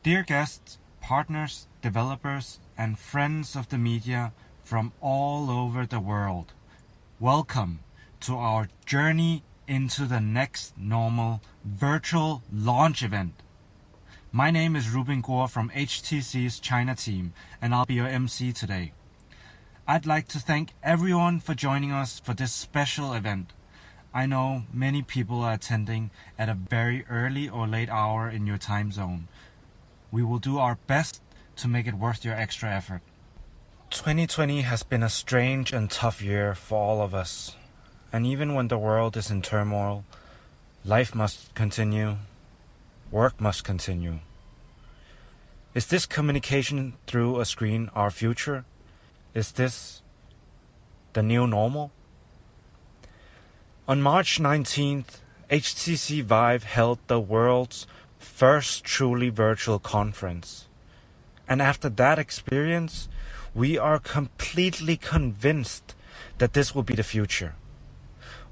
Dear guests, partners, developers, and friends of the media from all over the world, welcome to our Journey into the Next Normal virtual launch event. My name is Ruben Guo from HTC's China team, and I'll be your MC today. I'd like to thank everyone for joining us for this special event. I know many people are attending at a very early or late hour in your time zone. We will do our best to make it worth your extra effort. 2020 has been a strange and tough year for all of us. And even when the world is in turmoil, life must continue, work must continue. Is this communication through a screen our future? Is this the new normal? On March 19th, HTC VIVE held the world's first truly virtual conference. And after that experience, we are completely convinced that this will be the future.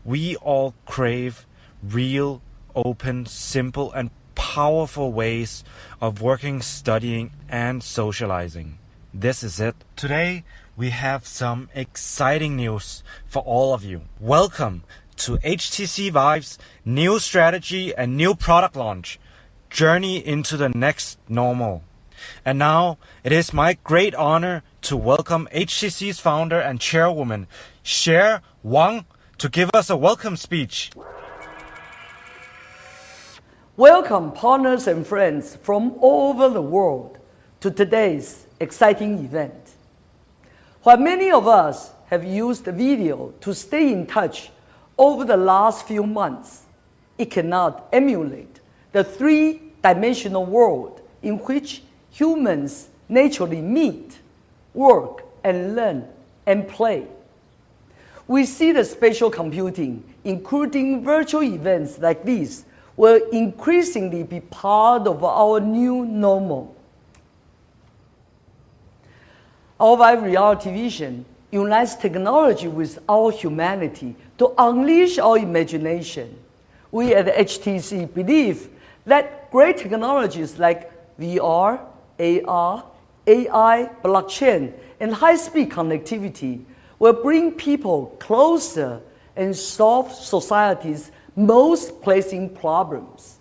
We all crave real, open, simple, and powerful ways of working, studying, and socializing. This is it. Today, we have some exciting news for all of you. Welcome to HTC VIVE's new strategy and new product launch, Journey into the Next Normal. And now, it is my great honor to welcome HTC's founder and chairwoman, Cher Wang, to give us a welcome speech. Welcome, partners and friends from all over the world, to today's exciting event. While many of us have used video to stay in touch over the last few months, it cannot emulate the three-dimensional world in which humans naturally meet, work, and learn and play. We see the spatial computing, including virtual events like these, will increasingly be part of our new normal. Our Vive reality vision unites technology with our humanity to unleash our imagination. We at HTC believe that great technologies like VR, AR, AI, blockchain, and high-speed connectivity will bring people closer and solve society's most pressing problems.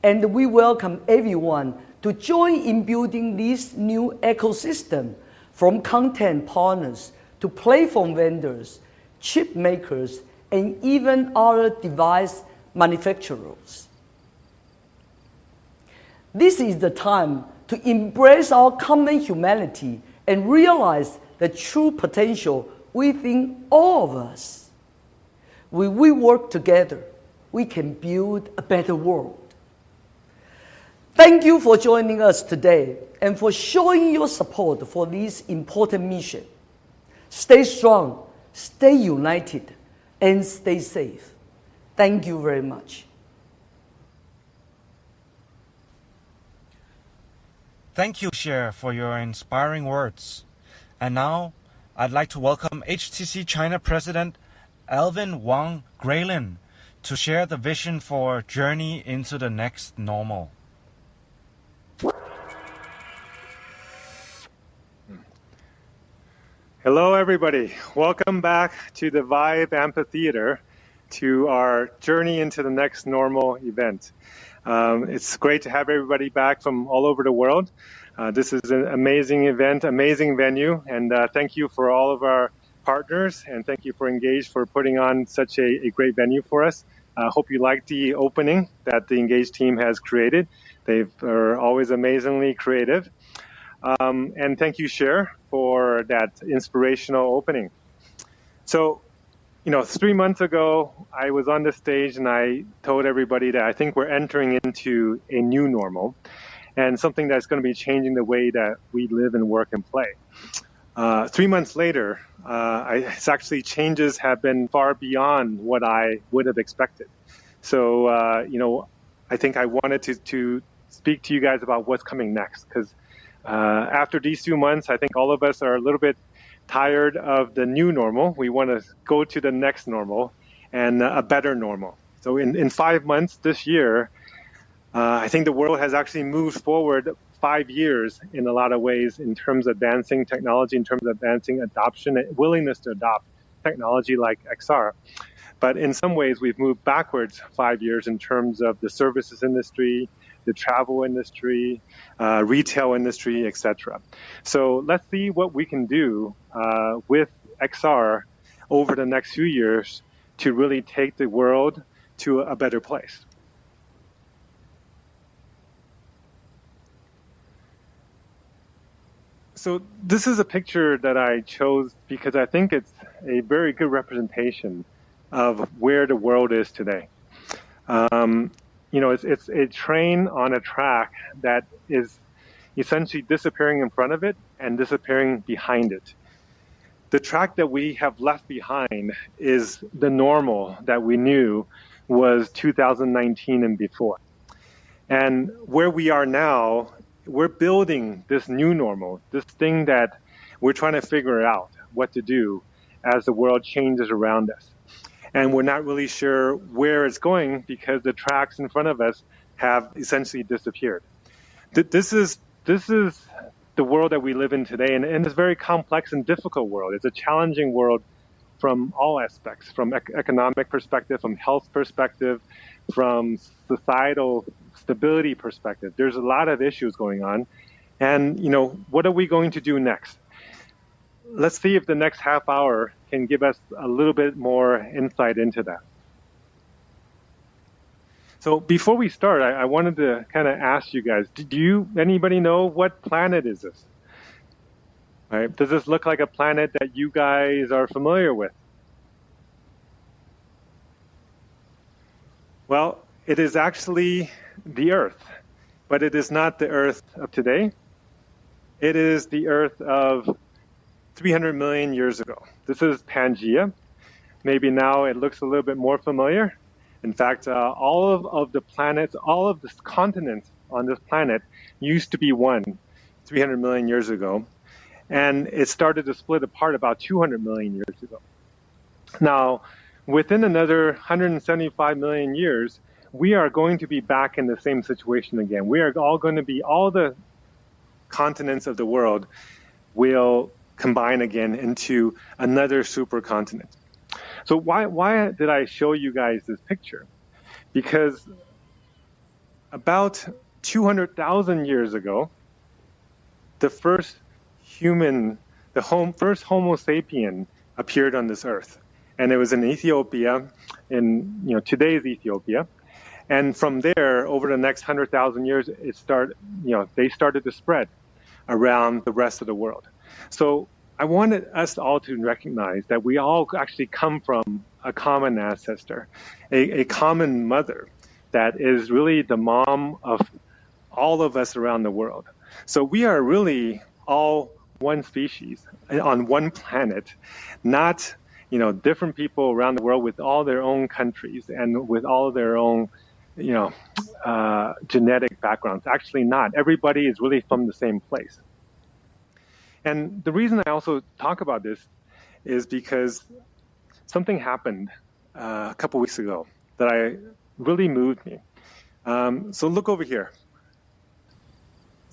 And we welcome everyone to join in building this new ecosystem, from content partners to platform vendors, chip makers, and even other device manufacturers. This is the time to embrace our common humanity and realize the true potential within all of us. When we work together, we can build a better world. Thank you for joining us today and for showing your support for this important mission. Stay strong, stay united, and stay safe. Thank you very much. Thank you, Cher, for your inspiring words. And now, I'd like to welcome HTC China President Alvin Wang Graylin to share the vision for Journey into the Next Normal. Hello, everybody. Welcome back to the Vive Amphitheater to our Journey into the Next Normal event. It's great to have everybody back from all over the world. This is an amazing event, amazing venue, and thank you for all of our partners, and thank you for Engage for putting on such a great venue for us. I hope you like the opening that the Engage team has created. They are always amazingly creative. And thank you, Cher, for that inspirational opening. So, 3 months ago, I was on the stage and I told everybody that I think we're entering into a new normal and something that's going to be changing the way that we live and work and play. 3 months later, it's actually changes have been far beyond what I would have expected. So, I think I wanted to speak to you guys about what's coming next, because after these 2 months, I think all of us are a little bit tired of the new normal. We want to go to the next normal and a better normal. So in 5 months this year, I think the world has actually moved forward 5 years in a lot of ways in terms of advancing technology, in terms of advancing adoption and willingness to adopt technology like XR. But in some ways, we've moved backwards 5 years in terms of the services industry, the travel industry, retail industry, etc. So let's see what we can do with XR over the next few years to really take the world to a better place. So this is a picture that I chose because I think it's a very good representation of where the world is today. It's a train on a track that is essentially disappearing in front of it and disappearing behind it. The track that we have left behind is the normal that we knew was 2019 and before. And where we are now, we're building this new normal, this thing that we're trying to figure out what to do as the world changes around us. And we're not really sure where it's going because the tracks in front of us have essentially disappeared. This is the world that we live in today, and it's a very complex and difficult world. It's a challenging world from all aspects, from economic perspective, from health perspective, from societal stability perspective. There's a lot of issues going on. And, what are we going to do next? Let's see if the next half hour can give us a little bit more insight into that. So before we start, I wanted to kind of ask you guys, anybody know what planet is this? Right? Does this look like a planet that you guys are familiar with? Well, it is actually the Earth, but it is not the Earth of today. It is the Earth of 300 million years ago. This is Pangaea. Maybe now it looks a little bit more familiar. In fact, all of the planets, all of the continents on this planet used to be one 300 million years ago. And it started to split apart about 200 million years ago. Now, within another 175 million years, we are going to be back in the same situation again. We are all going to be, all the continents of the world will combine again into another supercontinent. So why did I show you guys this picture? Because about 200,000 years ago, the first human, first Homo sapien appeared on this earth. And it was in Ethiopia, in today's Ethiopia. And from there, over the next 100,000 years, they started to spread around the rest of the world. So I wanted us all to recognize that we all actually come from a common ancestor, a common mother that is really the mom of all of us around the world. So we are really all one species on one planet, not different people around the world with all their own countries and with all their own genetic backgrounds. Actually not. Everybody is really from the same place. And the reason I also talk about this is because something happened a couple weeks ago that really moved me. So look over here.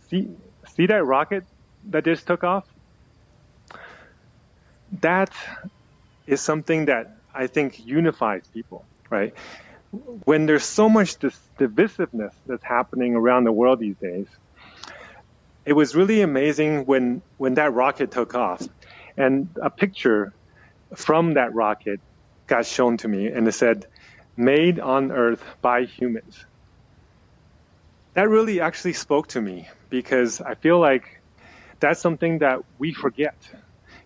See that rocket that just took off? That is something that I think unifies people, right? When there's so much divisiveness that's happening around the world these days, it was really amazing when that rocket took off. And a picture from that rocket got shown to me, and it said, "Made on Earth by humans." That really actually spoke to me because I feel like that's something that we forget.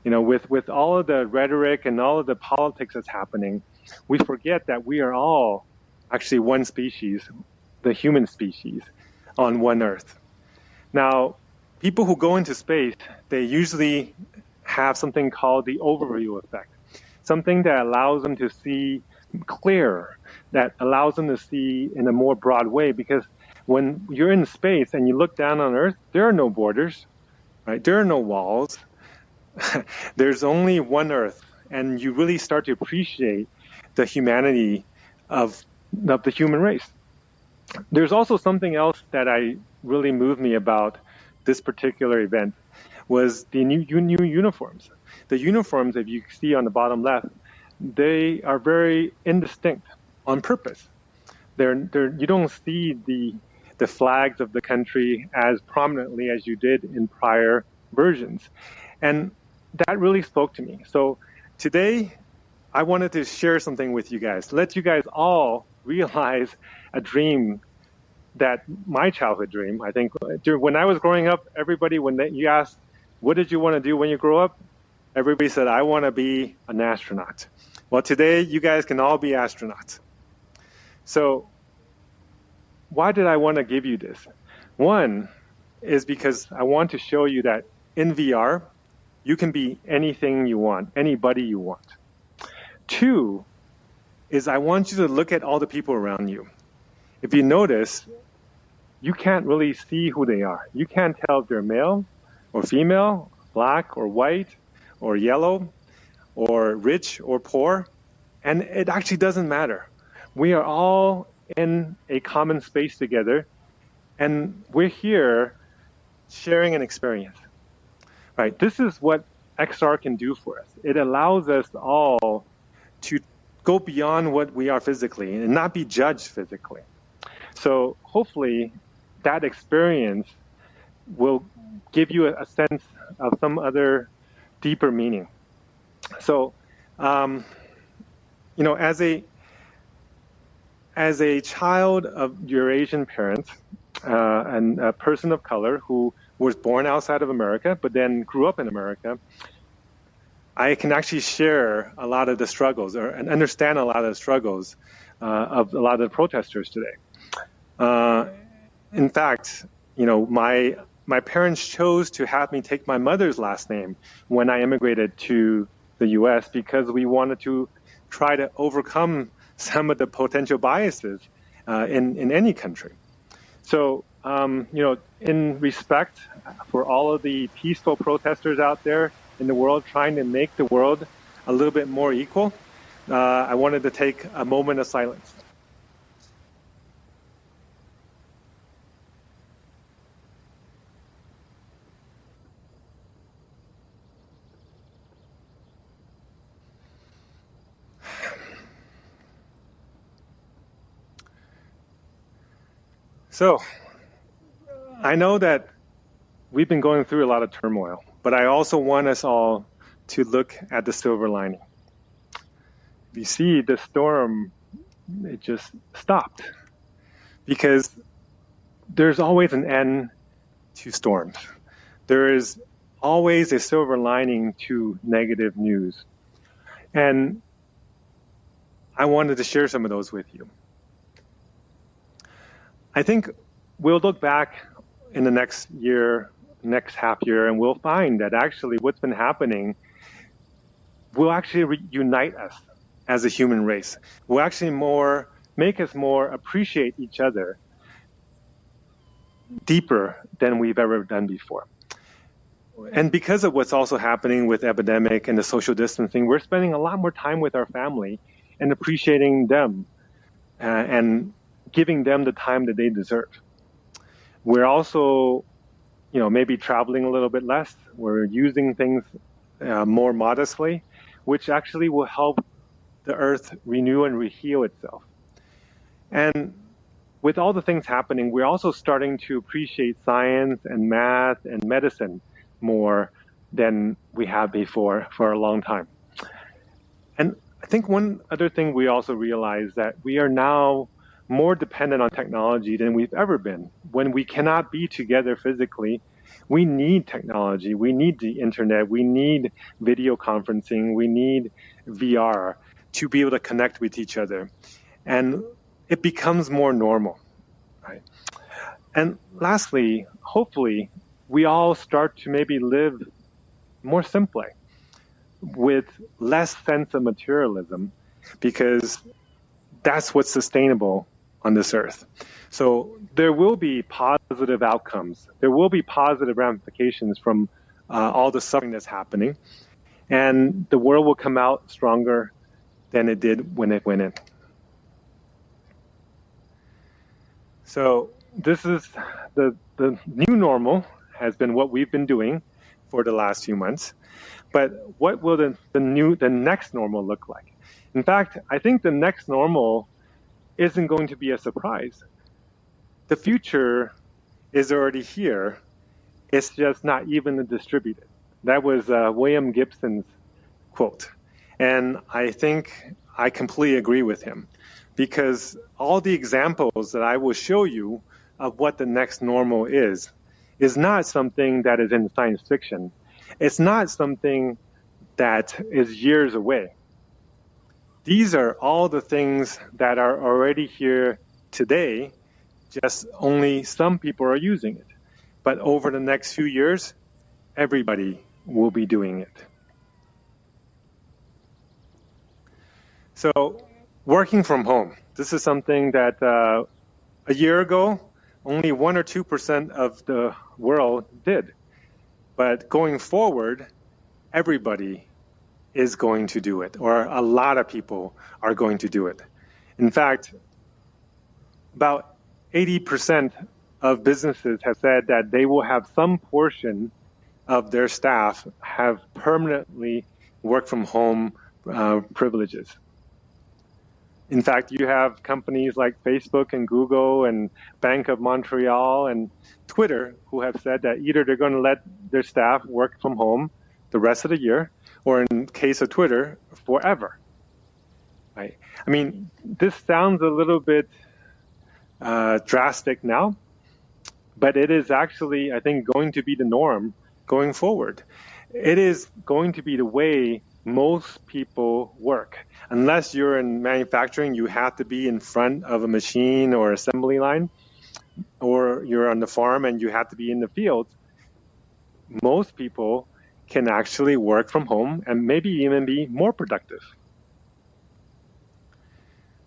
With all of the rhetoric and all of the politics that's happening, we forget that we are all actually one species, the human species, on one Earth. Now, people who go into space, they usually have something called the overview effect, something that allows them to see clearer, that allows them to see in a more broad way, because when you're in space and you look down on Earth, there are no borders, right? There are no walls. There's only one Earth, and you really start to appreciate the humanity of the human race. There's also something else that really moved me about this particular event was the new uniforms. The uniforms, if you see on the bottom left, they are very indistinct on purpose. You don't see the flags of the country as prominently as you did in prior versions. And that really spoke to me. So today, I wanted to share something with you guys, let you guys all realize a dream that my childhood dream, I think, when I was growing up, everybody, when you asked, what did you want to do when you grow up? Everybody said, I want to be an astronaut. Well, today, you guys can all be astronauts. So why did I want to give you this? One is because I want to show you that in VR, you can be anything you want, anybody you want. Two is I want you to look at all the people around you. If you notice, you can't really see who they are. You can't tell if they're male or female, black or white or yellow or rich or poor. And it actually doesn't matter. We are all in a common space together, and we're here sharing an experience. Right? This is what XR can do for us. It allows us all to go beyond what we are physically and not be judged physically. So hopefully that experience will give you a sense of some other deeper meaning. So, as a child of Eurasian parents and a person of color who was born outside of America but then grew up in America, I can actually share a lot of the struggles and understand a lot of the struggles of a lot of the protesters today. In fact, my parents chose to have me take my mother's last name when I immigrated to the U.S. because we wanted to try to overcome some of the potential biases in any country. So, in respect for all of the peaceful protesters out there in the world trying to make the world a little bit more equal, I wanted to take a moment of silence. So, I know that we've been going through a lot of turmoil, but I also want us all to look at the silver lining. You see, the storm, it just stopped because there's always an end to storms. There is always a silver lining to negative news. And I wanted to share some of those with you. I think we'll look back in the next year, next half year, and we'll find that actually what's been happening will actually unite us as a human race. Will actually make us more appreciate each other deeper than we've ever done before. And because of what's also happening with epidemic and the social distancing, we're spending a lot more time with our family and appreciating them and giving them the time that they deserve. We're also, maybe traveling a little bit less. We're using things more modestly, which actually will help the earth renew and heal itself. And with all the things happening, we're also starting to appreciate science and math and medicine more than we have before for a long time. And I think one other thing we also realize that we are now more dependent on technology than we've ever been. When we cannot be together physically, we need technology. We need the internet. We need video conferencing. We need VR to be able to connect with each other. And it becomes more normal, right? And lastly, hopefully, we all start to maybe live more simply with less sense of materialism, because that's what's sustainable on this earth. So there will be positive outcomes. There will be positive ramifications from all the suffering that's happening. And the world will come out stronger than it did when it went in. So this is the new normal has been what we've been doing for the last few months. But what will the next normal look like? In fact, I think the next normal isn't going to be a surprise. The future is already here. It's just not evenly distributed. That was William Gibson's quote. And I think I completely agree with him, because all the examples that I will show you of what the next normal is not something that is in science fiction. It's not something that is years away. These are all the things that are already here today, just only some people are using it. But over the next few years, everybody will be doing it. So, working from home. This is something that a year ago, only 1 or 2% of the world did. But going forward, everybody is going to do it, or a lot of people are going to do it. In fact, about 80% of businesses have said that they will have some portion of their staff have permanently work from home privileges. In fact, you have companies like Facebook and Google and Bank of Montreal and Twitter who have said that either they're going to let their staff work from home the rest of the year, or in case of Twitter, forever. Right? I mean, this sounds a little bit drastic now, but it is actually, I think, going to be the norm going forward. It is going to be the way most people work. Unless you're in manufacturing, you have to be in front of a machine or assembly line, or you're on the farm and you have to be in the field. Most people can actually work from home and maybe even be more productive.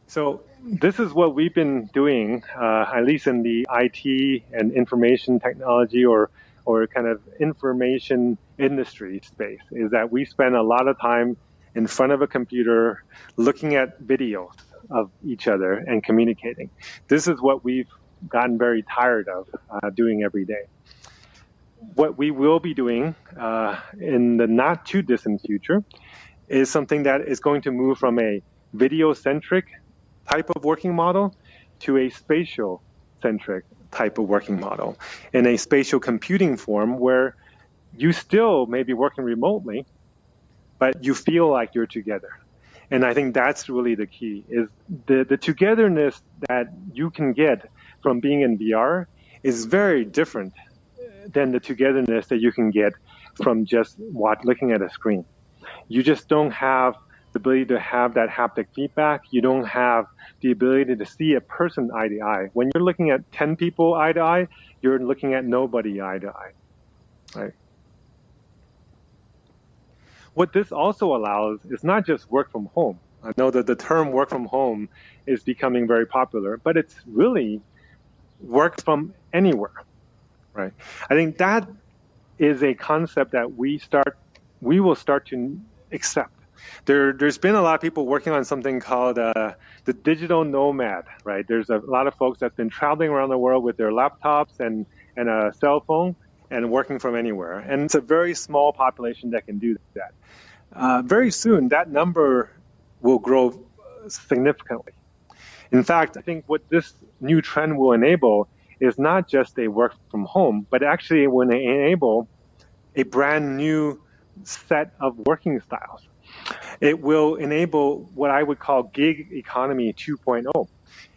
So this is what we've been doing, at least in the IT and information technology or kind of information industry space, is that we spend a lot of time in front of a computer looking at videos of each other and communicating. This is what we've gotten very tired of doing every day. What we will be doing in the not too distant future is something that is going to move from a video-centric type of working model to a spatial-centric type of working model, in a spatial computing form where you still may be working remotely, but you feel like you're together. And I think that's really the key, is the togetherness that you can get from being in VR is very different than the togetherness that you can get from just looking at a screen. You just don't have the ability to have that haptic feedback. You don't have the ability to see a person eye to eye. When you're looking at 10 people eye to eye, you're looking at nobody eye to eye. Right? What this also allows is not just work from home. I know that the term work from home is becoming very popular, but it's really work from anywhere. Right? I think that is a concept that we will start to accept. There's been a lot of people working on something called the digital nomad, right? There's a lot of folks that's been traveling around the world with their laptops and a cell phone and working from anywhere. And it's a very small population that can do that. Very soon, that number will grow significantly. In fact, I think what this new trend will enable is not just a work from home, but actually it will enable a brand new set of working styles. It will enable what I would call gig economy 2.0.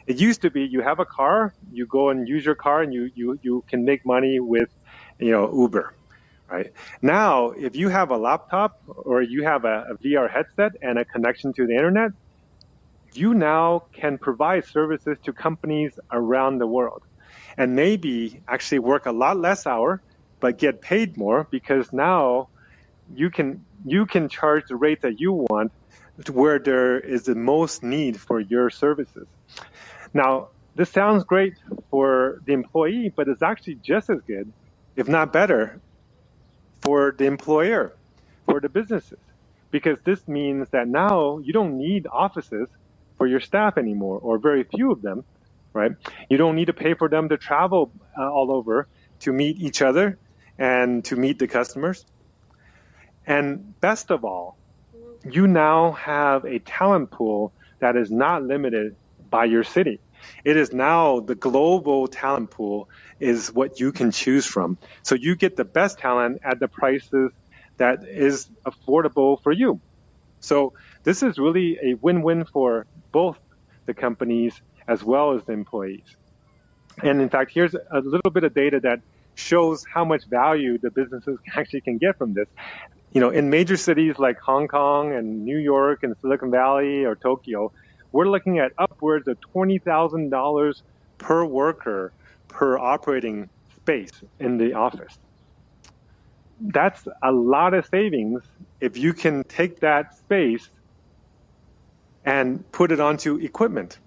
It used to be you have a car, you go and use your car, and you can make money with Uber. Right? Now, if you have a laptop or you have a VR headset and a connection to the internet, you now can provide services to companies around the world, and maybe actually work a lot less hours, but get paid more, because now you can charge the rate that you want to where there is the most need for your services. Now, this sounds great for the employee, but it's actually just as good, if not better, for the employer, for the businesses, because this means that now you don't need offices for your staff anymore, or very few of them, right? You don't need to pay for them to travel all over to meet each other and to meet the customers. And best of all, you now have a talent pool that is not limited by your city. It is now the global talent pool is what you can choose from. So you get the best talent at the prices that is affordable for you. So this is really a win-win for both the companies as well as the employees. And in fact, here's a little bit of data that shows how much value the businesses actually can get from this. In major cities like Hong Kong and New York and Silicon Valley or Tokyo, we're looking at upwards of $20,000 per worker per operating space in the office. That's a lot of savings if you can take that space and put it onto equipment.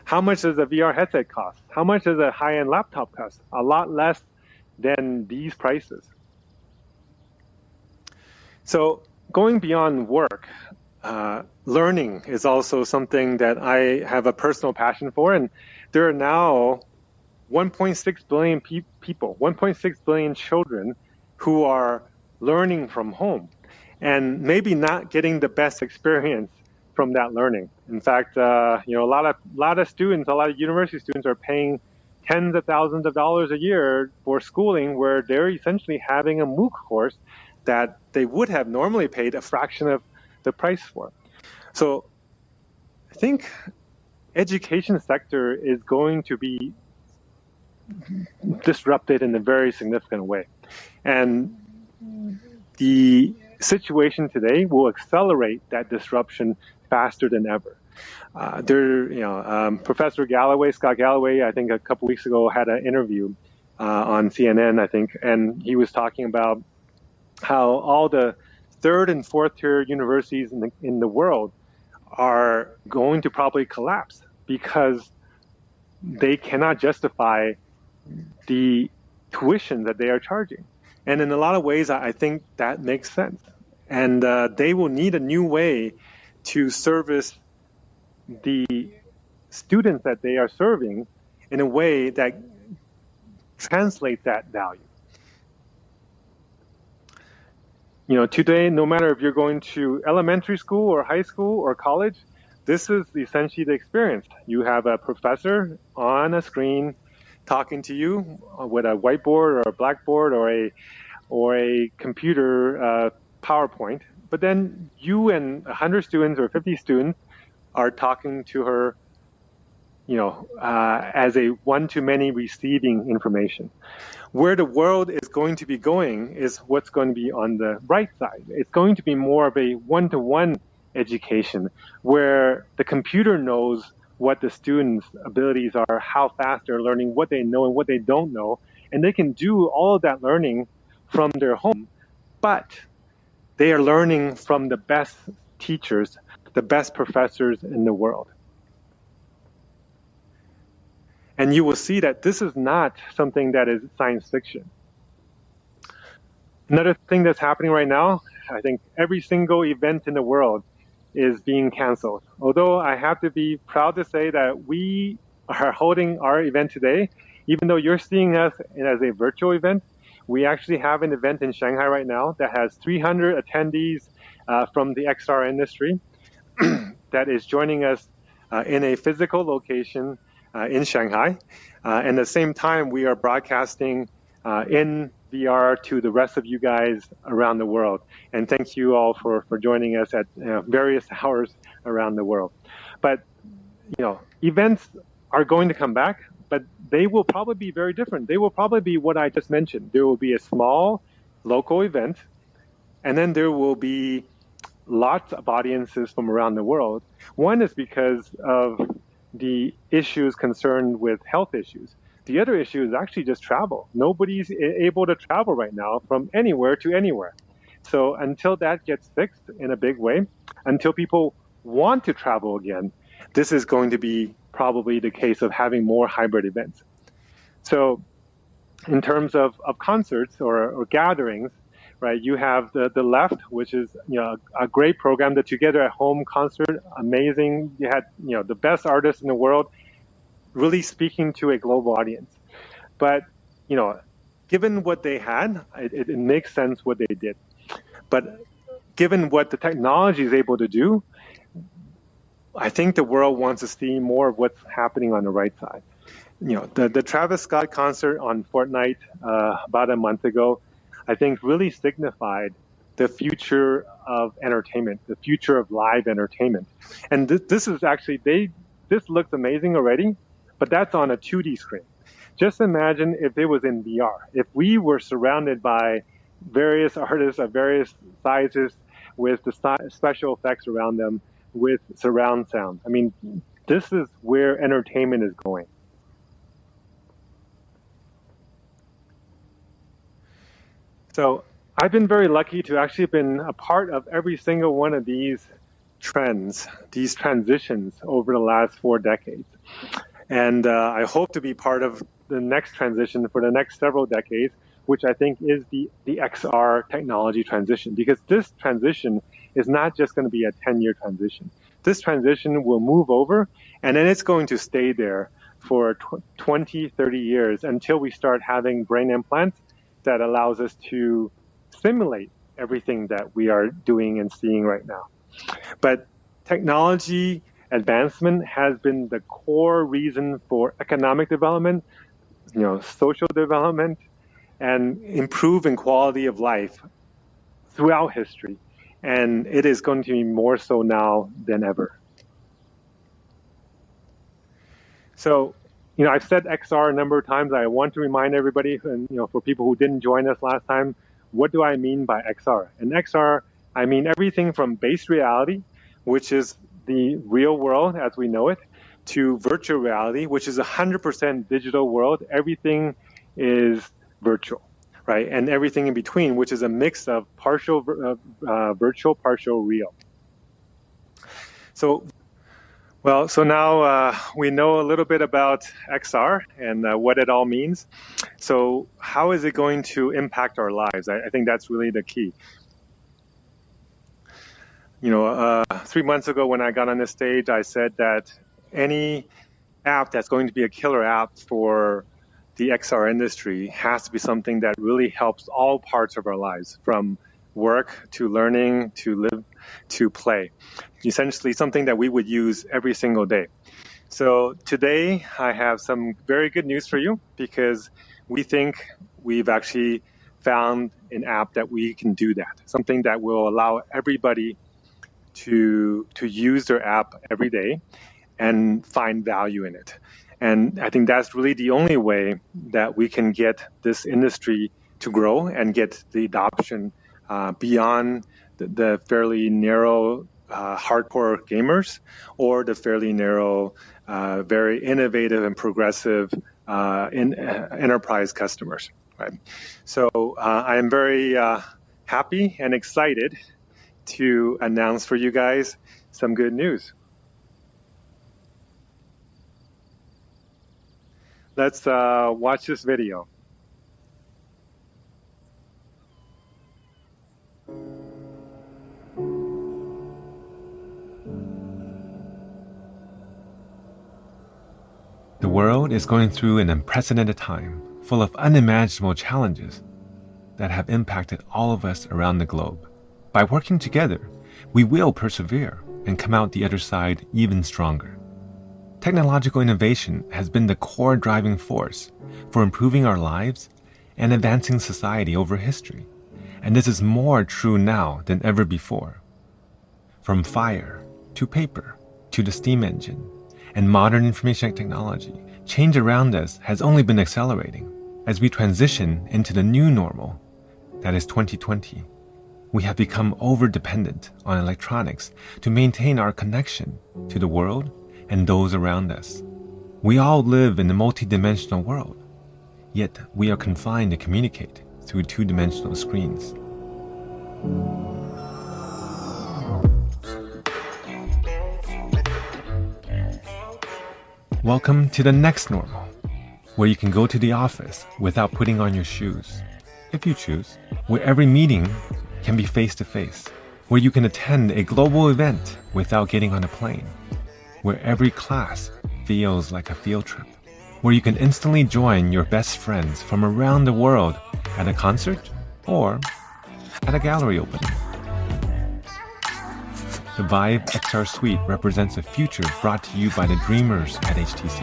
How much does a VR headset cost? How much does a high-end laptop cost? A lot less than these prices. So going beyond work, learning is also something that I have a personal passion for. And there are now 1.6 billion people, 1.6 billion children who are learning from home and maybe not getting the best experience from that learning. In fact, a lot of students, a lot of university students are paying tens of thousands of dollars a year for schooling where they're essentially having a MOOC course that they would have normally paid a fraction of the price for. So I think education sector is going to be disrupted in a very significant way. And the situation today will accelerate that disruption faster than ever. Professor Galloway, Scott Galloway, I think a couple weeks ago had an interview on CNN, I think, and he was talking about how all the third and fourth tier universities in the world are going to probably collapse because they cannot justify the tuition that they are charging. And in a lot of ways, I think that makes sense. And they will need a new way to service the students that they are serving in a way that translates that value. Today, no matter if you're going to elementary school or high school or college, this is essentially the experience. You have a professor on a screen talking to you with a whiteboard or a blackboard or a computer PowerPoint. But then you and 100 students or 50 students are talking to her, as a one-to-many receiving information. Where the world is going to be going is what's going to be on the right side. It's going to be more of a one-to-one education where the computer knows what the students' abilities are, how fast they're learning, what they know and what they don't know, and they can do all of that learning from their home, but they are learning from the best teachers, the best professors in the world. And you will see that this is not something that is science fiction. Another thing that's happening right now, I think every single event in the world is being canceled. Although I have to be proud to say that we are holding our event today, even though you're seeing us as a virtual event, we actually have an event in Shanghai right now that has 300 attendees from the XR industry that is joining us in a physical location in Shanghai. And at the same time, we are broadcasting in VR to the rest of you guys around the world. And thank you all for joining us at various hours around the world. But, events are going to come back, but they will probably be very different. They will probably be what I just mentioned. There will be a small local event, and then there will be lots of audiences from around the world. One is because of the issues concerned with health issues. The other issue is actually just travel. Nobody's able to travel right now from anywhere to anywhere. So until that gets fixed in a big way, until people want to travel again, this is going to be probably the case of having more hybrid events. So in terms of concerts or gatherings, right, you have the left, which is a great program, the Together at Home concert, amazing. You had the best artists in the world really speaking to a global audience. But given what they had, it makes sense what they did. But given what the technology is able to do, I think the world wants to see more of what's happening on the right side. The Travis Scott concert on Fortnite about a month ago, I think really signified the future of entertainment, the future of live entertainment. And this is actually, this looks amazing already, but that's on a 2D screen. Just imagine if it was in VR, if we were surrounded by various artists of various sizes with the special effects around them with surround sound. I mean, this is where entertainment is going. So I've been very lucky to actually been a part of every single one of these trends, these transitions over the last 4 decades. And I hope to be part of the next transition for the next several decades, which I think is the XR technology transition, because this transition is not just going to be a 10-year transition. This transition will move over, and then it's going to stay there for 20, 30 years until we start having brain implants that allows us to simulate everything that we are doing and seeing right now. But technology advancement has been the core reason for economic development, social development, and improving quality of life throughout history. And it is going to be more so now than ever. So, I've said XR a number of times. I want to remind everybody, and for people who didn't join us last time, what do I mean by XR? And XR, I mean everything from base reality, which is the real world as we know it, to virtual reality, which is 100% digital world. Everything is virtual, right? And everything in between, which is a mix of partial virtual, partial real. So now we know a little bit about XR and what it all means. So how is it going to impact our lives? I think that's really the key. 3 months ago when I got on this stage, I said that any app that's going to be a killer app for the XR industry has to be something that really helps all parts of our lives, from work to learning to live to play. Essentially something that we would use every single day. So today I have some very good news for you, because we think we've actually found an app that we can do that, something that will allow everybody to use their app every day and find value in it. And I think that's really the only way that we can get this industry to grow and get the adoption beyond the fairly narrow hardcore gamers or the fairly narrow, very innovative and progressive enterprise customers. Right? So I am very happy and excited to announce for you guys some good news. Let's watch this video. The world is going through an unprecedented time, full of unimaginable challenges that have impacted all of us around the globe. By working together, we will persevere and come out the other side even stronger. Technological innovation has been the core driving force for improving our lives and advancing society over history, and this is more true now than ever before. From fire to paper to the steam engine and modern information technology, change around us has only been accelerating. As we transition into the new normal, that is 2020, we have become over-dependent on electronics to maintain our connection to the world and those around us. We all live in a multi-dimensional world, yet we are confined to communicate through two-dimensional screens. Welcome to the next normal, where you can go to the office without putting on your shoes, if you choose, where every meeting can be face-to-face, where you can attend a global event without getting on a plane, where every class feels like a field trip, where you can instantly join your best friends from around the world at a concert or at a gallery opening. The Vive XR Suite represents a future brought to you by the dreamers at HTC.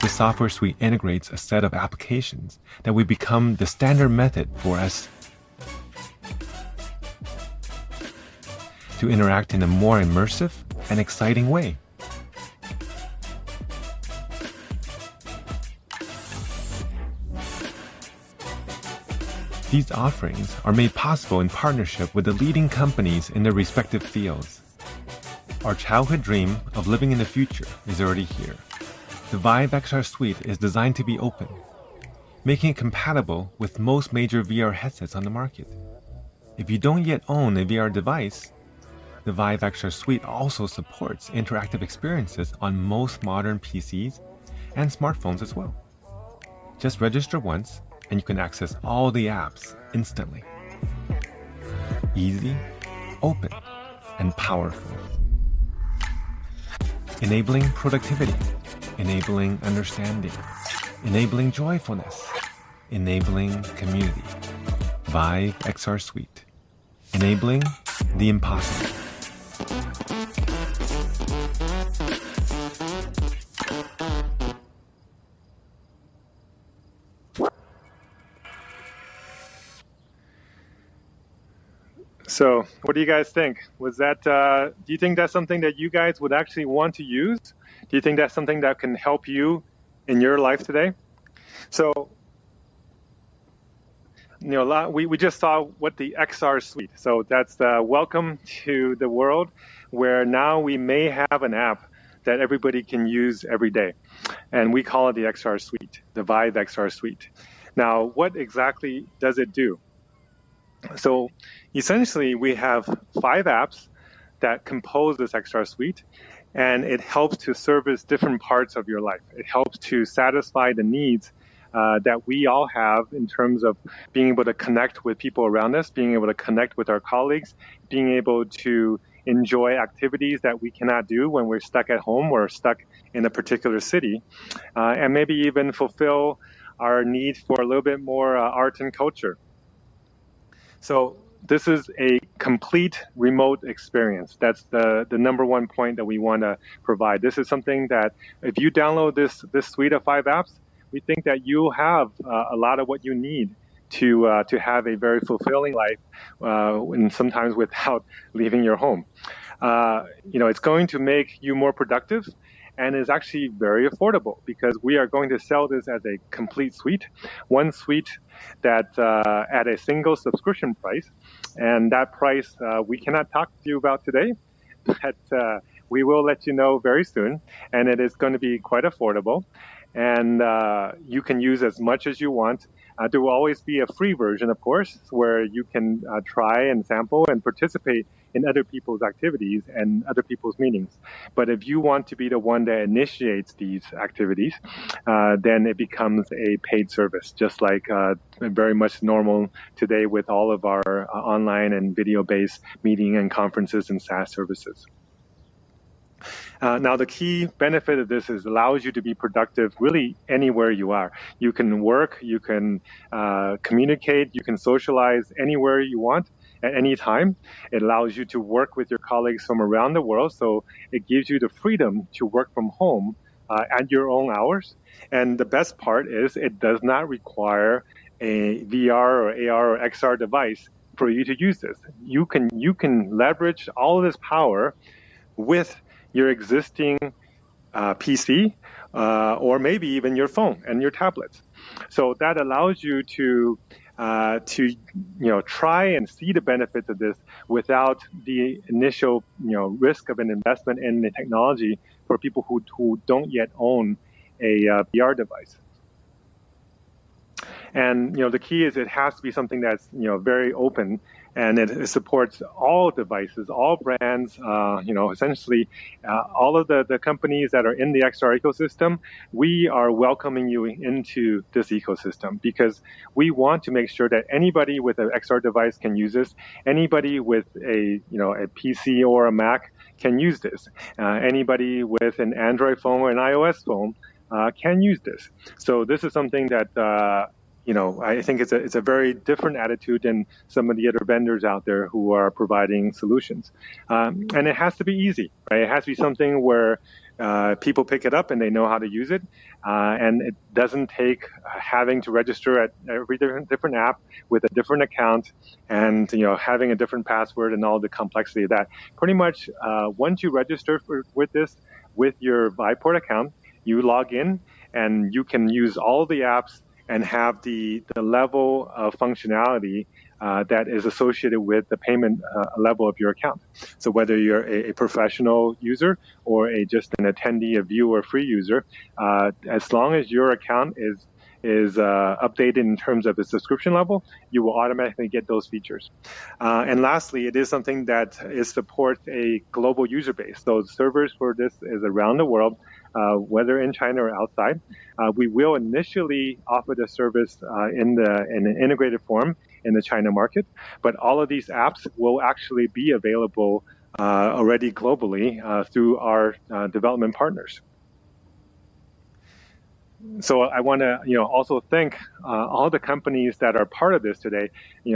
This software suite integrates a set of applications that will become the standard method for us to interact in a more immersive and exciting way. These offerings are made possible in partnership with the leading companies in their respective fields. Our childhood dream of living in the future is already here. The Vive XR Suite is designed to be open, making it compatible with most major VR headsets on the market. If you don't yet own a VR device, the Vive XR Suite also supports interactive experiences on most modern PCs and smartphones as well. Just register once, and you can access all the apps instantly. Easy, open, and powerful. Enabling productivity, enabling understanding, enabling joyfulness, enabling community. Vive XR Suite. Enabling the impossible. So what do you guys think? Was that, do you think that's something that you guys would actually want to use? Do you think that's something that can help you in your life today? So, we just saw what the XR Suite. So that's the welcome to the world where now we may have an app that everybody can use every day. And we call it the XR Suite, the Vive XR Suite. Now, what exactly does it do? So essentially, we have 5 apps that compose this XR Suite, and it helps to service different parts of your life. It helps to satisfy the needs that we all have in terms of being able to connect with people around us, being able to connect with our colleagues, being able to enjoy activities that we cannot do when we're stuck at home or stuck in a particular city, and maybe even fulfill our need for a little bit more art and culture. So this is a complete remote experience. That's the number one point that we want to provide. This is something that if you download this suite of 5 apps, we think that you'll have a lot of what you need to have a very fulfilling life, and sometimes without leaving your home. It's going to make you more productive, and is actually very affordable because we are going to sell this as a complete suite, one suite that at a single subscription price. And that price we cannot talk to you about today, but we will let you know very soon. And it is going to be quite affordable. And you can use as much as you want. There will always be a free version, of course, where you can try and sample and participate in other people's activities and other people's meetings. But if you want to be the one that initiates these activities, then it becomes a paid service, just like very much normal today with all of our online and video-based meeting and conferences and SaaS services. Now, the key benefit of this is allows you to be productive really anywhere you are. You can work, you can communicate, you can socialize anywhere you want at any time. It allows you to work with your colleagues from around the world, so it gives you the freedom to work from home at your own hours. And the best part is it does not require a VR or AR or XR device for you to use this. You can leverage all of this power with your existing PC or maybe even your phone and your tablets. So that allows you to try and see the benefits of this without the initial risk of an investment in the technology for people who don't yet own a VR device. And the key is it has to be something that's very open, and it supports all devices, all brands. Essentially, all of the companies that are in the XR ecosystem. We are welcoming you into this ecosystem because we want to make sure that anybody with an XR device can use this. Anybody with a PC or a Mac can use this. Anybody with an Android phone or an iOS phone can use this. So this is something that I think it's a very different attitude than some of the other vendors out there who are providing solutions. And it has to be easy, right? It has to be something where people pick it up and they know how to use it, and it doesn't take having to register at every different app with a different account, and having a different password and all the complexity of that. Pretty much, once you register with this with your Viveport account, you log in and you can use all the apps and have the level of functionality that is associated with the payment level of your account. So whether you're a professional user or just an attendee, a viewer, free user, as long as your account is updated in terms of the subscription level, you will automatically get those features. And lastly, it is something that supports a global user base. So servers for this is around the world, whether in China or outside. We will initially offer the service in an integrated form in the China market, but all of these apps will actually be available already globally through our development partners. So I want to, also thank all the companies that are part of this today. We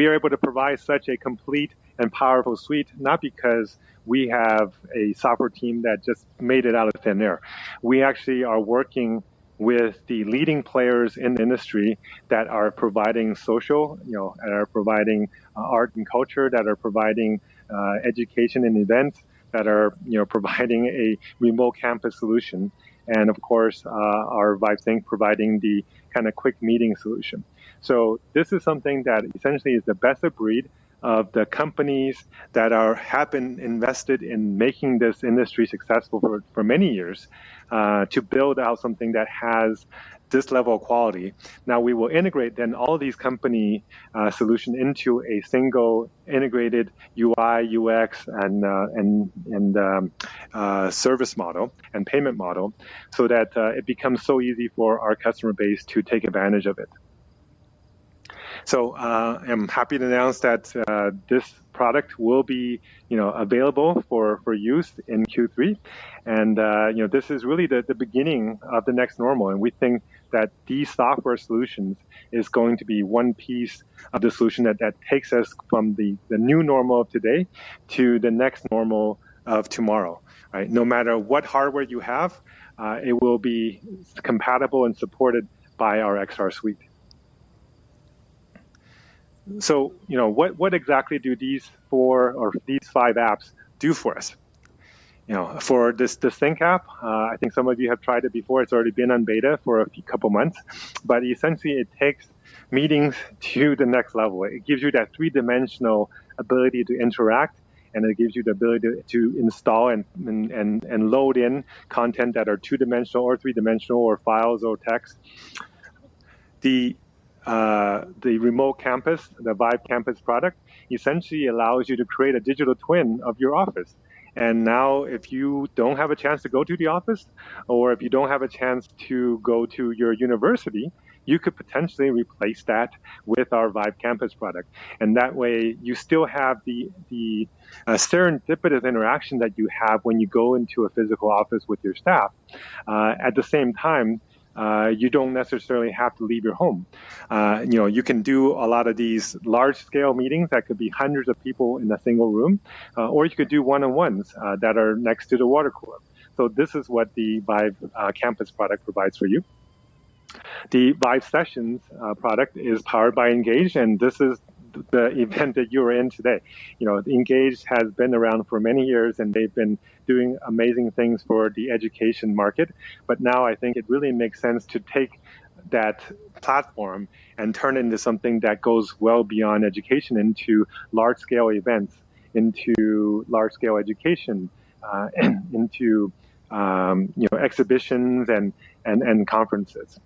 are able to provide such a complete and powerful suite, not because we have a software team that just made it out of thin air. We actually are working with the leading players in the industry that are providing social, that are providing art and culture, that are providing education and events, that are, providing a remote campus solution. And of course, our Vive Sync providing the kind of quick meeting solution. So this is something that essentially is the best of breed of the companies that have been invested in making this industry successful for many years, to build out something that has this level of quality. Now we will integrate then all these company solution into a single integrated UI, UX, and service model and payment model, so that it becomes so easy for our customer base to take advantage of it. So I'm happy to announce that this product will be, available for use in Q3, and this is really the beginning of the next normal. And we think that these software solutions is going to be one piece of the solution that takes us from the new normal of today to the next normal of tomorrow. Right? No matter what hardware you have, it will be compatible and supported by our XR suite. So, what exactly do these 5 apps do for us? For the Sync app, I think some of you have tried it before. It's already been on beta for a couple months, but essentially it takes meetings to the next level. It gives you that 3-dimensional ability to interact, and it gives you the ability to install and load in content that are 2-dimensional or 3-dimensional or files or text. The remote campus, the Vive Campus product, essentially allows you to create a digital twin of your office. And now if you don't have a chance to go to the office, or if you don't have a chance to go to your university, you could potentially replace that with our Vive Campus product. And that way you still have the serendipitous interaction that you have when you go into a physical office with your staff. At the same time, you don't necessarily have to leave your home. You can do a lot of these large-scale meetings that could be hundreds of people in a single room, or you could do one-on-ones that are next to the water cooler. So this is what the Vive Campus product provides for you. The Vive Sessions product is powered by Engage, and this is the event that you're in today. Engage has been around for many years, and they've been doing amazing things for the education market. But now I think it really makes sense to take that platform and turn it into something that goes well beyond education, into large-scale events, into large-scale education, into exhibitions and conferences.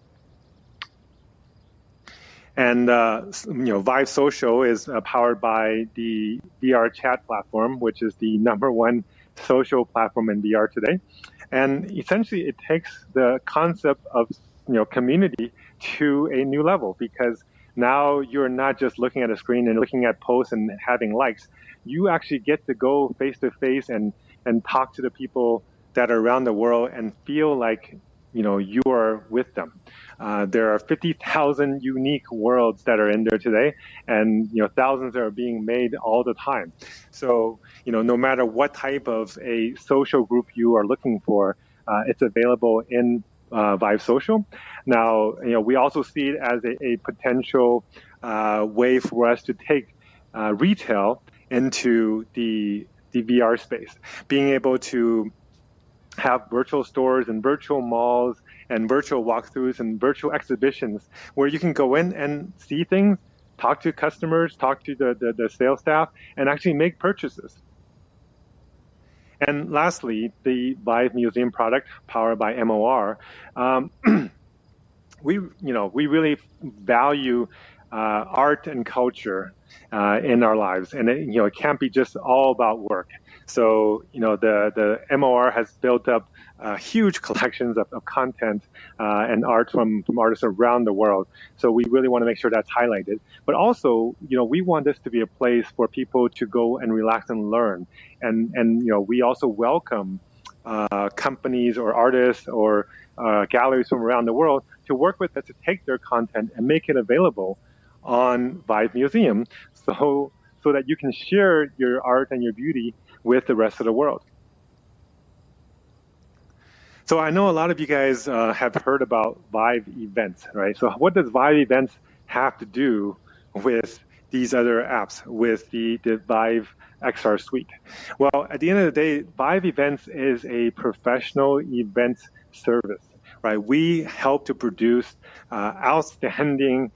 And Vive Social is powered by the VR chat platform, which is the #1 social platform in VR today. And essentially, it takes the concept of community to a new level, because now you're not just looking at a screen and looking at posts and having likes. You actually get to go face to face and talk to the people that are around the world and feel like you are with them. There are 50,000 unique worlds that are in there today, and thousands are being made all the time. So no matter what type of a social group you are looking for, it's available in Vive Social. Now, we also see it as a potential way for us to take retail into the VR space, being able to have virtual stores and virtual malls and virtual walkthroughs and virtual exhibitions where you can go in and see things, talk to customers, talk to the sales staff, and actually make purchases. And lastly, the Vive Museum product powered by MOR. We really value art and culture in our lives, and it can't be just all about work. So the MOR has built up huge collections of content and art from artists around the world. So we really want to make sure that's highlighted. But also, we want this to be a place for people to go and relax and learn. And we also welcome companies or artists or galleries from around the world to work with us to take their content and make it available on Vive Museum, so that you can share your art and your beauty with the rest of the world. So I know a lot of you guys have heard about Vive Events, right? So what does Vive Events have to do with these other apps, with the Vive XR suite? Well, at the end of the day, Vive Events is a professional events service, right? We help to produce outstanding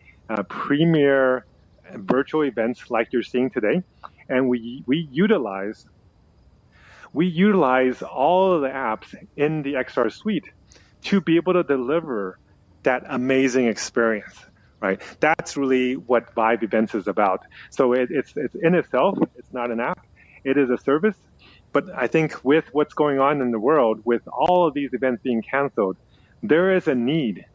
premier virtual events like you're seeing today, and we utilize all of the apps in the XR suite to be able to deliver that amazing experience, right? That's really what Vive Events is about. So it's in itself, it's not an app, it is a service. But I think with what's going on in the world, with all of these events being canceled, there is a need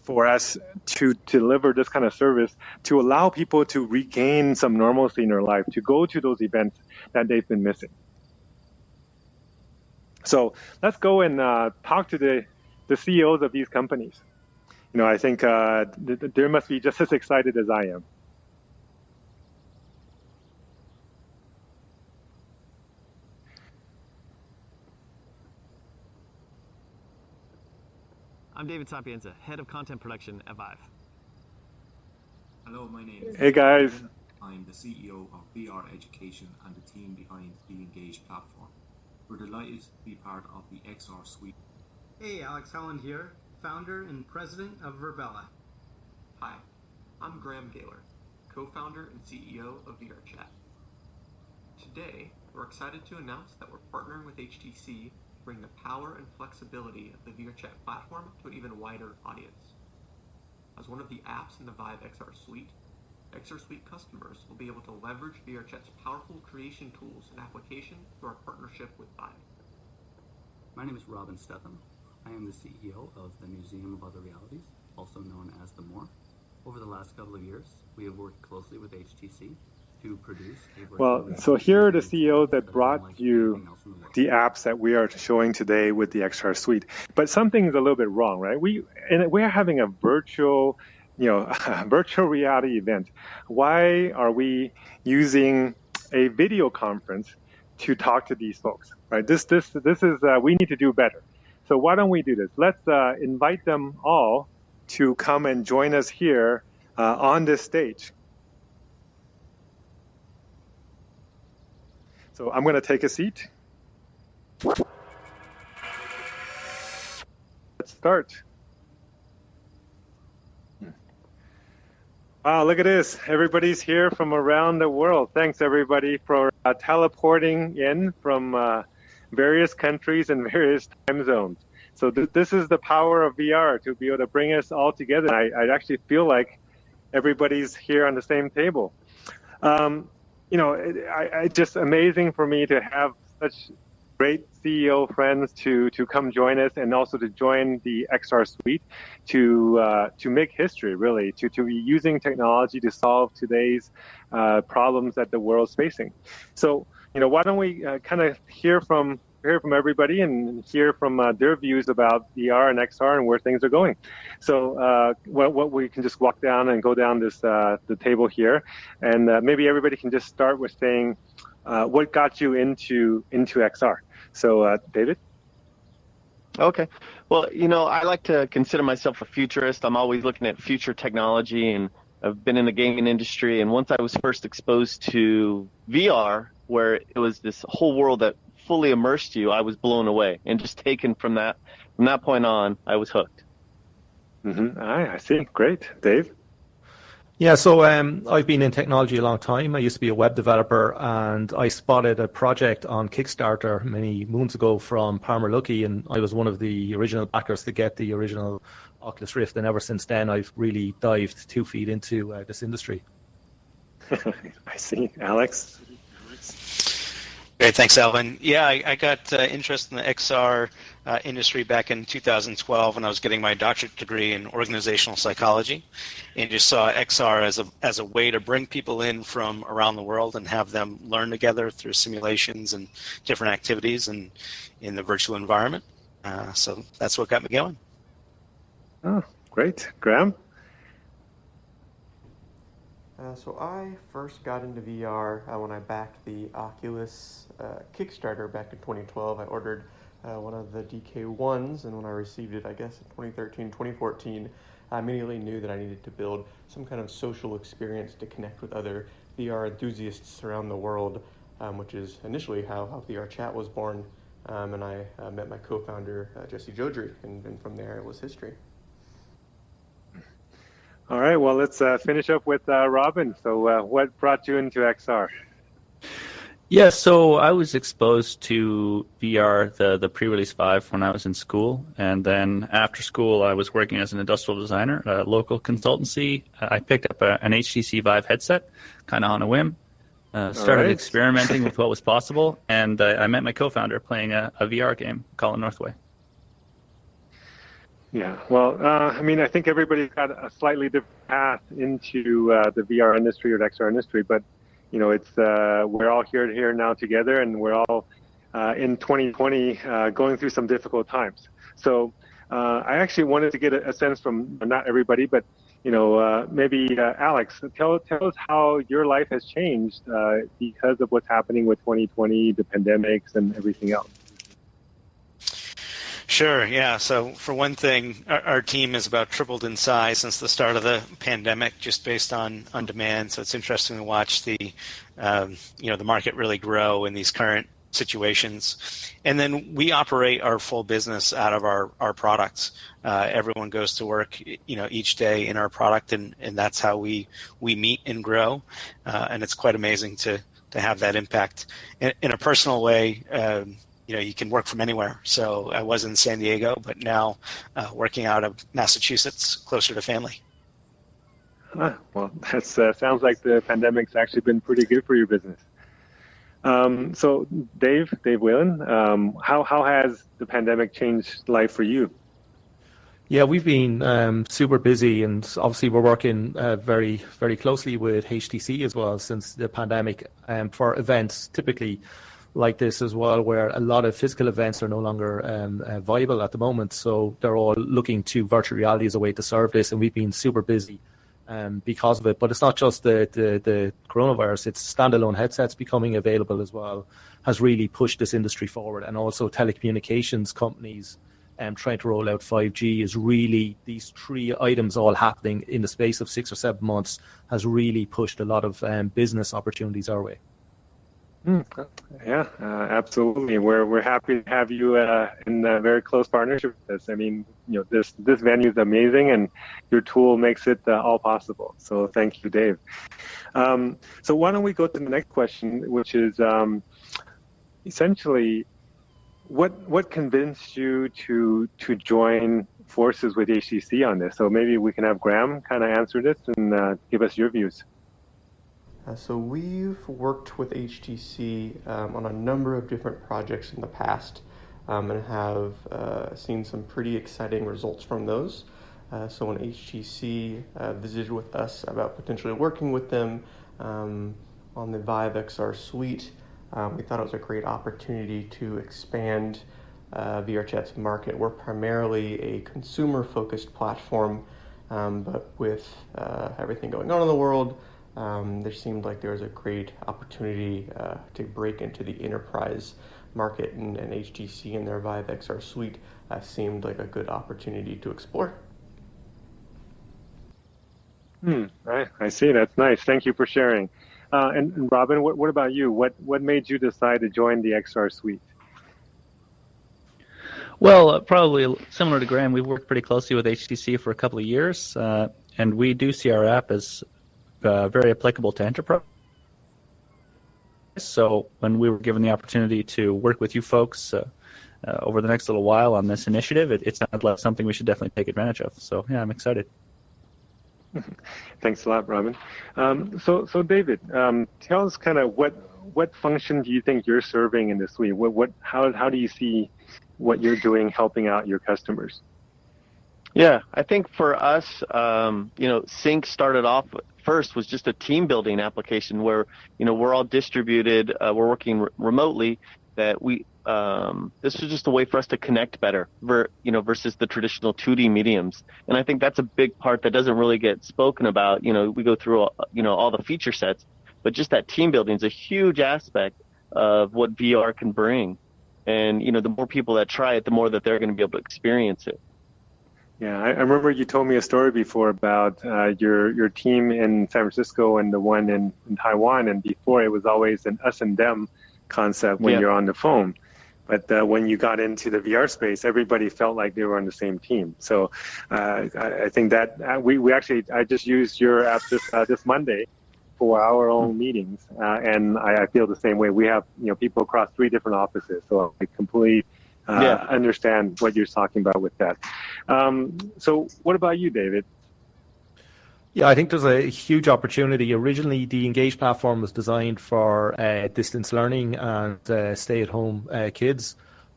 for us to deliver this kind of service to allow people to regain some normalcy in their life, to go to those events that they've been missing. So let's go and talk to the CEOs of these companies. I think they must be just as excited as I am. I'm David Sapienza, Head of Content Production at Vive. Hello, my name is Hey guys. I'm the CEO of VR Education and the team behind the Engage platform. We're delighted to be part of the XR suite. Hey, Alex Holland here, founder and president of Verbella. Hi, I'm Graham Gaylor, co-founder and CEO of VRChat. Today, we're excited to announce that we're partnering with HTC to bring the power and flexibility of the VRChat platform to an even wider audience. As one of the apps in the Vive XR suite customers will be able to leverage VRChat's powerful creation tools and application through our partnership with Vive. My name is Robin Stetham. I am the CEO of the Museum of Other Realities, also known as the MOR. Over the last couple of years, we have worked closely with HTC to produce so here are the CEOs that brought you the apps that we are showing today with the XR suite. But something's a little bit wrong, right? We're having a virtual virtual reality event. Why are we using a video conference to talk to these folks, right? This is we need to do better. So why don't we do this? Let's invite them all to come and join us here on this stage. So I'm going to take a seat. Let's start. Wow, look at this. Everybody's here from around the world. Thanks, everybody, for teleporting in from various countries and various time zones. So this is the power of VR, to be able to bring us all together. I actually feel like everybody's here on the same table. It's just amazing for me to have such great CEO friends to come join us, and also to join the XR suite to make history, really, to be using technology to solve today's problems that the world's facing. So, why don't we kind of hear from hear from everybody and hear from their views about VR and XR and where things are going. So what we can just walk down and go down this the table here, and maybe everybody can just start with saying what got you into XR. So David. Okay. Well, I like to consider myself a futurist. I'm always looking at future technology, and I've been in the gaming industry. And once I was first exposed to VR, where it was this whole world that fully immersed you, I was blown away. And just taken from that point on, I was hooked. I see. Great. Dave? Yeah, so I've been in technology a long time. I used to be a web developer, and I spotted a project on Kickstarter many moons ago from Palmer Luckey, and I was one of the original backers to get the original Oculus Rift. And ever since then, I've really dived 2 feet into this industry. I see. Alex? Great, thanks, Alvin. Yeah, I got interested in the XR industry back in 2012 when I was getting my doctorate degree in organizational psychology, and just saw XR as a way to bring people in from around the world and have them learn together through simulations and different activities and in the virtual environment. So that's what got me going. Oh, great. Graham? So I first got into VR when I backed the Oculus Kickstarter back in 2012. I ordered one of the DK1s, and when I received it, I guess in 2013, 2014, I immediately knew that I needed to build some kind of social experience to connect with other VR enthusiasts around the world, which is initially how VR Chat was born. And I met my co-founder, Jesse Jodry, and from there it was history. All right, well, let's finish up with Robin. So what brought you into XR? Yeah, so I was exposed to VR, the pre-release Vive, when I was in school. And then after school, I was working as an industrial designer at a local consultancy. I picked up an HTC VIVE headset, kind of on a whim. Started experimenting with what was possible. And I met my co-founder playing a VR game, Call it Northway. Yeah, well, I mean, I think everybody's got a slightly different path into the VR industry or the XR industry, but it's we're all here now together, and we're all in 2020 going through some difficult times. So I actually wanted to get a sense from not everybody, but maybe Alex, tell us how your life has changed because of what's happening with 2020, the pandemics, and everything else. Sure, yeah. So for one thing, our team has about tripled in size since the start of the pandemic, just based on demand. So it's interesting to watch the market really grow in these current situations. And then we operate our full business out of our products. Everyone goes to work, each day in our product, and that's how we meet and grow. And it's quite amazing to have that impact. In a personal way, you can work from anywhere. So I was in San Diego, but now working out of Massachusetts, closer to family. Well, that sounds like the pandemic's actually been pretty good for your business. So Dave Whalen, how has the pandemic changed life for you? Yeah, we've been super busy, and obviously we're working very, very closely with HTC as well since the pandemic for events typically like this as well, where a lot of physical events are no longer viable at the moment. So they're all looking to virtual reality as a way to serve this, and we've been super busy because of it. But it's not just the coronavirus, it's standalone headsets becoming available as well, has really pushed this industry forward. And also telecommunications companies trying to roll out 5G is really, these three items all happening in the space of 6 or 7 months has really pushed a lot of business opportunities our way. Yeah, absolutely. We're happy to have you in a very close partnership with us. I mean, this venue is amazing, and your tool makes it all possible. So thank you, Dave. So why don't we go to the next question, which is essentially, what convinced you to join forces with HTC on this? So maybe we can have Graham kind of answer this and give us your views. So we've worked with HTC on a number of different projects in the past and have seen some pretty exciting results from those. So when HTC visited with us about potentially working with them on the Vive XR suite, We thought it was a great opportunity to expand VRChat's market. We're primarily a consumer-focused platform, but with everything going on in the world, there seemed like there was a great opportunity to break into the enterprise market, and HTC and their Vive XR suite seemed like a good opportunity to explore. I see. That's nice. Thank you for sharing. And Robin, what about you? What made you decide to join the XR suite? Well, probably similar to Graham, we've worked pretty closely with HTC for a couple of years, and we do see our app as very applicable to enterprise. So when we were given the opportunity to work with you folks over the next little while on this initiative, it sounded like something we should definitely take advantage of. So yeah, I'm excited. Thanks a lot, Robin. So David, tell us kind of what function do you think you're serving in this suite? How do you see what you're doing helping out your customers? Yeah, I think for us, Sync started off first was just a team building application where, we're all distributed, we're working remotely, that this was just a way for us to connect better, versus the traditional 2D mediums. And I think that's a big part that doesn't really get spoken about. We go through, all the feature sets, but just that team building is a huge aspect of what VR can bring. And, the more people that try it, the more that they're going to be able to experience it. Yeah, I remember you told me a story before about your team in San Francisco and the one in Taiwan, and before it was always an us and them concept when you're on the phone. But when you got into the VR space, everybody felt like they were on the same team. So I think that I just used your app this Monday for our own meetings, and I feel the same way. We have people across 3 different offices, so I completely understand what you're talking about with that. So what about you, David? Yeah, I think there's a huge opportunity. Originally, the Engage platform was designed for distance learning and stay-at-home kids.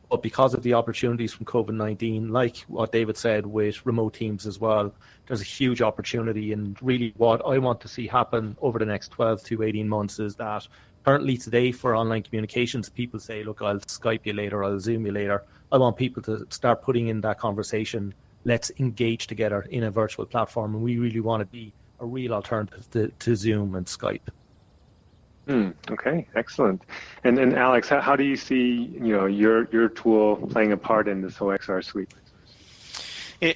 But because of the opportunities from COVID-19, like what David said with remote teams as well, there's a huge opportunity. And really what I want to see happen over the next 12 to 18 months is that currently today for online communications, people say, look, I'll Skype you later, I'll Zoom you later. I want people to start putting in that conversation. Let's engage together in a virtual platform. And we really want to be a real alternative to Zoom and Skype. Okay, excellent. And Alex, how do you see your tool playing a part in this whole XR suite?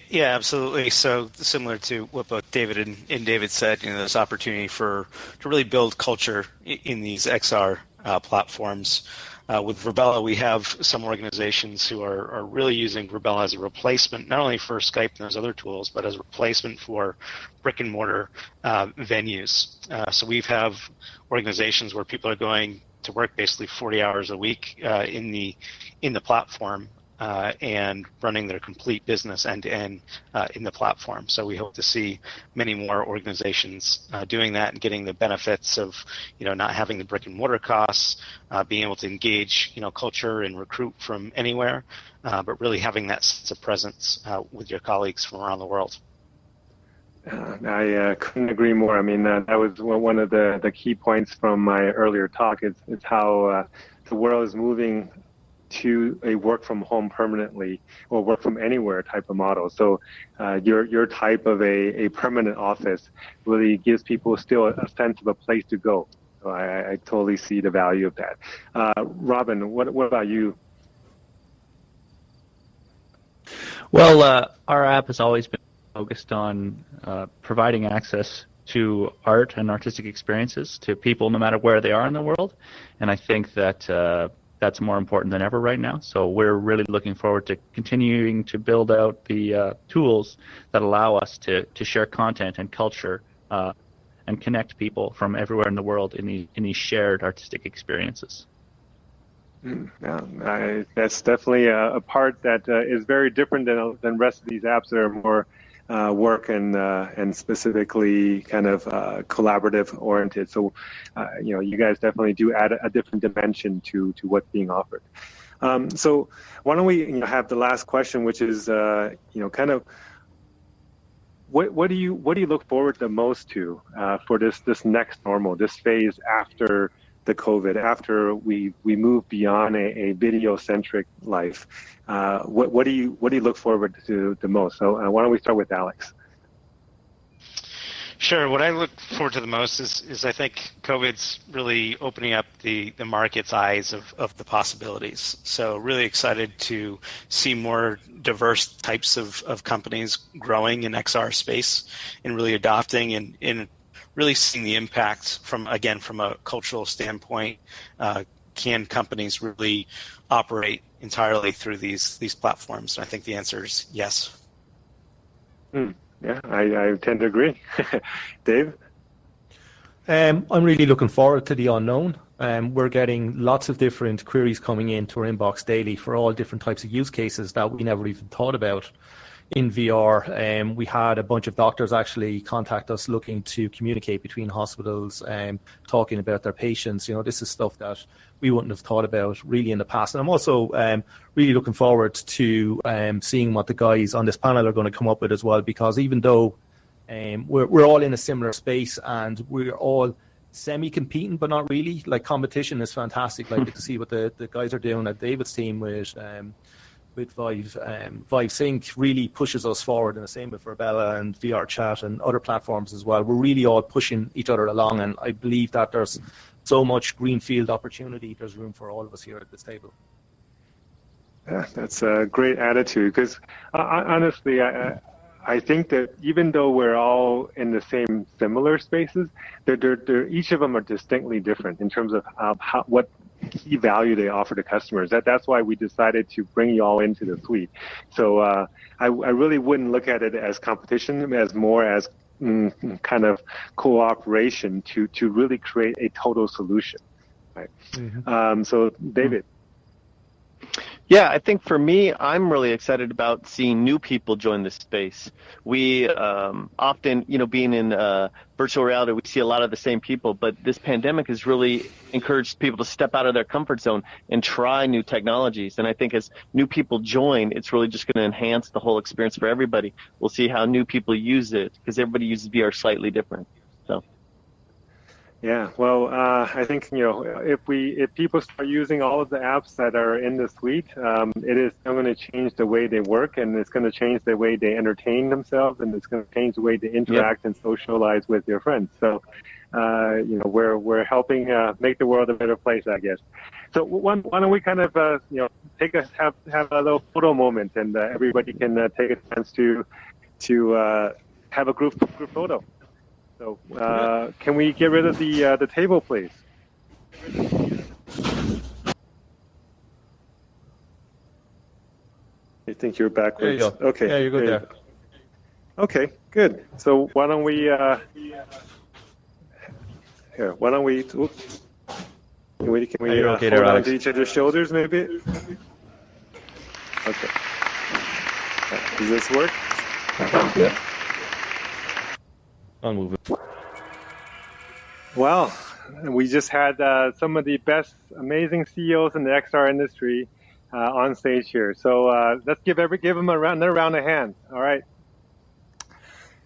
Yeah, absolutely. So similar to what both David and David said, there's opportunity to really build culture in these XR platforms. With Virbela, we have some organizations who are really using Virbela as a replacement, not only for Skype and those other tools, but as a replacement for brick and mortar venues. So we have organizations where people are going to work basically 40 hours a week in the platform and running their complete business end-to-end in the platform. So we hope to see many more organizations doing that and getting the benefits of, not having the brick and mortar costs, being able to engage, culture and recruit from anywhere, but really having that sense of presence with your colleagues from around the world. I couldn't agree more. I mean, that was one of the key points from my earlier talk is how the world is moving to a work from home permanently or work from anywhere type of model. So your type of a permanent office really gives people still a sense of a place to go. So I totally see the value of that. Robin, what about you? Well, our app has always been focused on providing access to art and artistic experiences to people no matter where they are in the world. And I think that that's more important than ever right now. So we're really looking forward to continuing to build out the tools that allow us to share content and culture and connect people from everywhere in the world in these shared artistic experiences. That's definitely a part that is very different than the rest of these apps that are more work and specifically kind of collaborative oriented. So, you guys definitely do add a different dimension to what's being offered. So why don't we have the last question, which is kind of what do you look forward the most to for this next normal, this phase after the COVID, after we move beyond a video-centric life? What do you look forward to the most? So why don't we start with Alex? Sure. What I look forward to the most is I think COVID's really opening up the market's eyes of the possibilities. So really excited to see more diverse types of companies growing in XR space and really adopting and really seeing the impact from a cultural standpoint. Can companies really operate entirely through these platforms? And I think the answer is yes. Yeah, I tend to agree. Dave? I'm really looking forward to the unknown. We're getting lots of different queries coming into our inbox daily for all different types of use cases that we never even thought about in VR. We had a bunch of doctors actually contact us looking to communicate between hospitals, talking about their patients. This is stuff that we wouldn't have thought about really in the past. And I'm also really looking forward to seeing what the guys on this panel are going to come up with as well, because even though we're all in a similar space and we're all semi-competing, but not really. Like, competition is fantastic. Like, to see what the guys are doing at David's team with Vive. Vive Sync really pushes us forward, and the same with Verbella and VR Chat and other platforms as well. We're really all pushing each other along, and I believe that there's so much greenfield opportunity. There's room for all of us here at this table. Yeah, that's a great attitude, because honestly, I think that even though we're all in the same similar spaces, each of them are distinctly different in terms of what key value they offer to customers. That's why we decided to bring you all into the suite. So I really wouldn't look at it as competition, as more as kind of cooperation to really create a total solution. Right. Mm-hmm. So David. Yeah, I think for me, I'm really excited about seeing new people join this space. We often, being in virtual reality, we see a lot of the same people, but this pandemic has really encouraged people to step out of their comfort zone and try new technologies. And I think as new people join, it's really just going to enhance the whole experience for everybody. We'll see how new people use it, because everybody uses VR slightly different. So. Yeah, well, I think if people start using all of the apps that are in the suite, it is going to change the way they work, and it's going to change the way they entertain themselves, and it's going to change the way they interact and socialize with their friends. So, we're helping make the world a better place, I guess. So why don't we kind of have a little photo moment, and everybody can take a chance to have a group photo. So can we get rid of the table, please? I think you're backwards. There you go. Okay. Yeah, you're good there. Okay, good. So why don't we oops. Can we hold on to each other's shoulders, maybe? Okay. Does this work? Yeah. I'll move it. Well, we just had some of the best, amazing CEOs in the XR industry on stage here. So let's give them another round of hands. All right.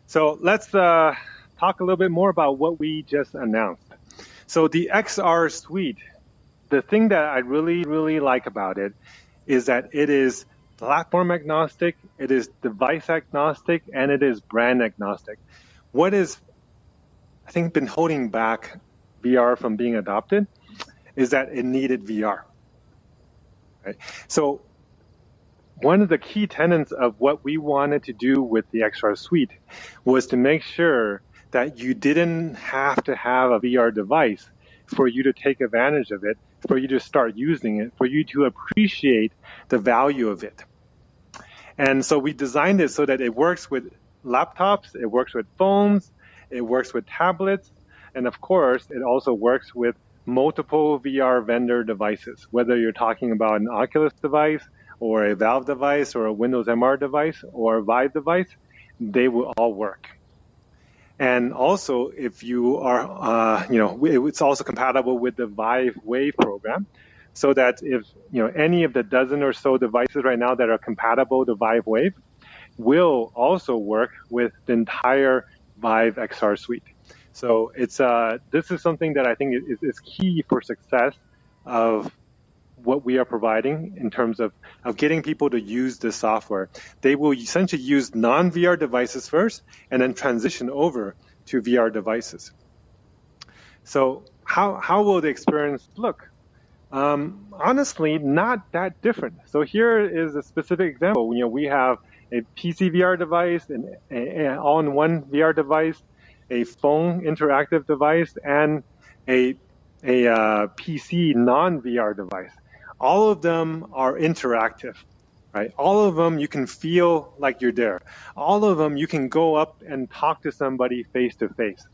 So let's talk a little bit more about what we just announced. So the XR suite, the thing that I really, really like about it is that it is platform agnostic, it is device agnostic, and it is brand agnostic. What is, I think, been holding back VR from being adopted is that it needed VR. Right? So one of the key tenets of what we wanted to do with the XR suite was to make sure that you didn't have to have a VR device for you to take advantage of it, for you to start using it, for you to appreciate the value of it. And so we designed it so that it works with laptops, it works with phones, it works with tablets, and of course, it also works with multiple VR vendor devices, whether you're talking about an Oculus device or a Valve device or a Windows MR device or a Vive device, they will all work. And also, if you are, it's also compatible with the Vive Wave program, so that if, any of the dozen or so devices right now that are compatible to Vive Wave will also work with the entire Vive XR suite. So it's this is something that I think is key for success of what we are providing in terms of getting people to use this software. They will essentially use non-VR devices first and then transition over to VR devices. So how will the experience look? Honestly, not that different. So here is a specific example. We have a PC VR device, an all-in-one VR device, a phone interactive device, and a PC non-VR device. All of them are interactive, right? All of them you can feel like you're there. All of them you can go up and talk to somebody face to face.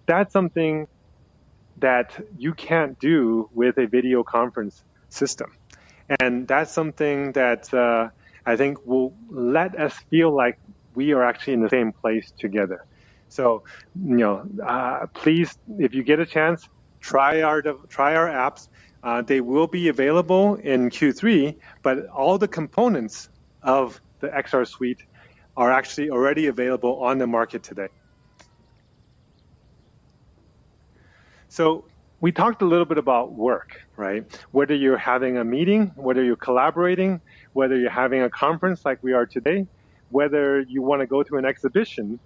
That's something that you can't do with a video conference system. And that's something that I think will let us feel like we are actually in the same place together. So, please, if you get a chance, try our apps. They will be available in Q3, but all the components of the XR suite are actually already available on the market today. So we talked a little bit about work, right? Whether you're having a meeting, whether you're collaborating, whether you're having a conference like we are today, whether you want to go to an exhibition,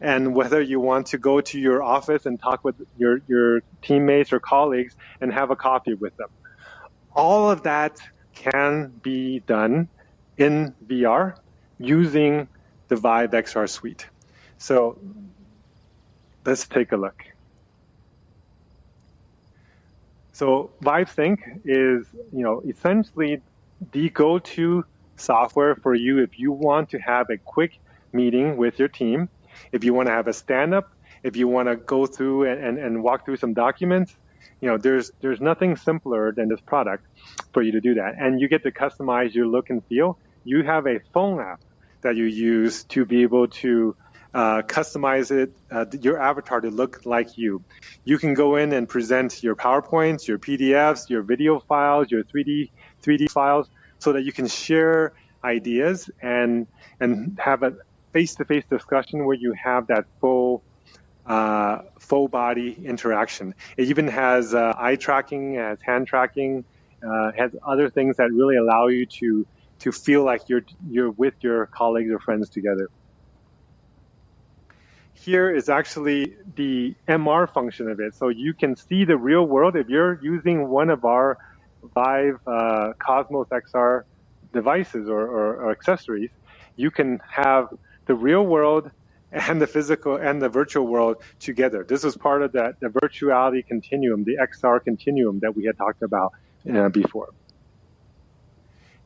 and whether you want to go to your office and talk with your teammates or colleagues and have a coffee with them. All of that can be done in VR using the Vive XR suite. So let's take a look. So Vive Sync is, essentially the go-to software for you if you want to have a quick meeting with your team, if you want to have a stand-up, if you want to go through and walk through some documents. There's nothing simpler than this product for you to do that. And you get to customize your look and feel. You have a phone app that you use to be able to customize it, your avatar to look like you. You can go in and present your PowerPoints, your PDFs, your video files, your 3D files, so that you can share ideas and have a face-to-face discussion where you have that full body interaction. It even has eye tracking, has hand tracking, has other things that really allow you to feel like you're with your colleagues or friends together. Here is actually the MR function of it. So you can see the real world. If you're using one of our Vive Cosmos XR devices or accessories, you can have the real world and the physical and the virtual world together. This is part of the virtuality continuum, the XR continuum that we had talked about before.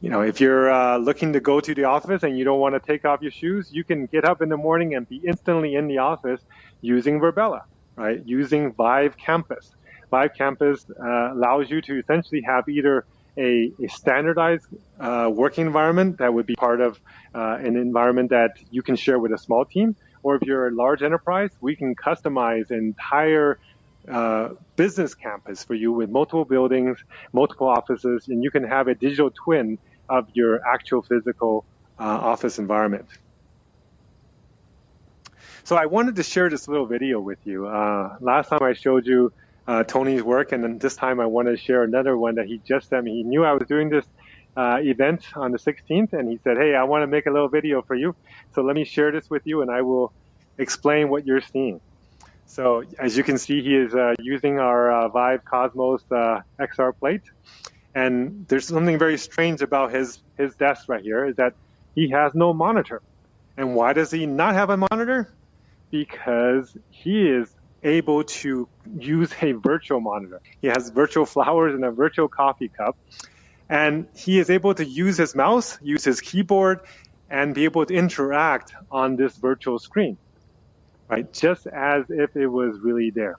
If you're looking to go to the office and you don't want to take off your shoes, you can get up in the morning and be instantly in the office using Verbella, right? Using Vive Campus. Vive Campus allows you to essentially have either a standardized working environment that would be part of an environment that you can share with a small team, or if you're a large enterprise, we can customize an entire business campus for you with multiple buildings, multiple offices, and you can have a digital twin of your actual physical office environment. So I wanted to share this little video with you. Last time I showed you Tony's work, and then this time I wanted to share another one that he just sent me. He knew I was doing this event on the 16th, and he said, hey, I want to make a little video for you. So let me share this with you, and I will explain what you're seeing. So as you can see, he is using our Vive Cosmos XR plate. And there's something very strange about his desk right here, is that he has no monitor. And why does he not have a monitor? Because he is able to use a virtual monitor. He has virtual flowers and a virtual coffee cup. And he is able to use his mouse, use his keyboard, and be able to interact on this virtual screen, right? Just as if it was really there.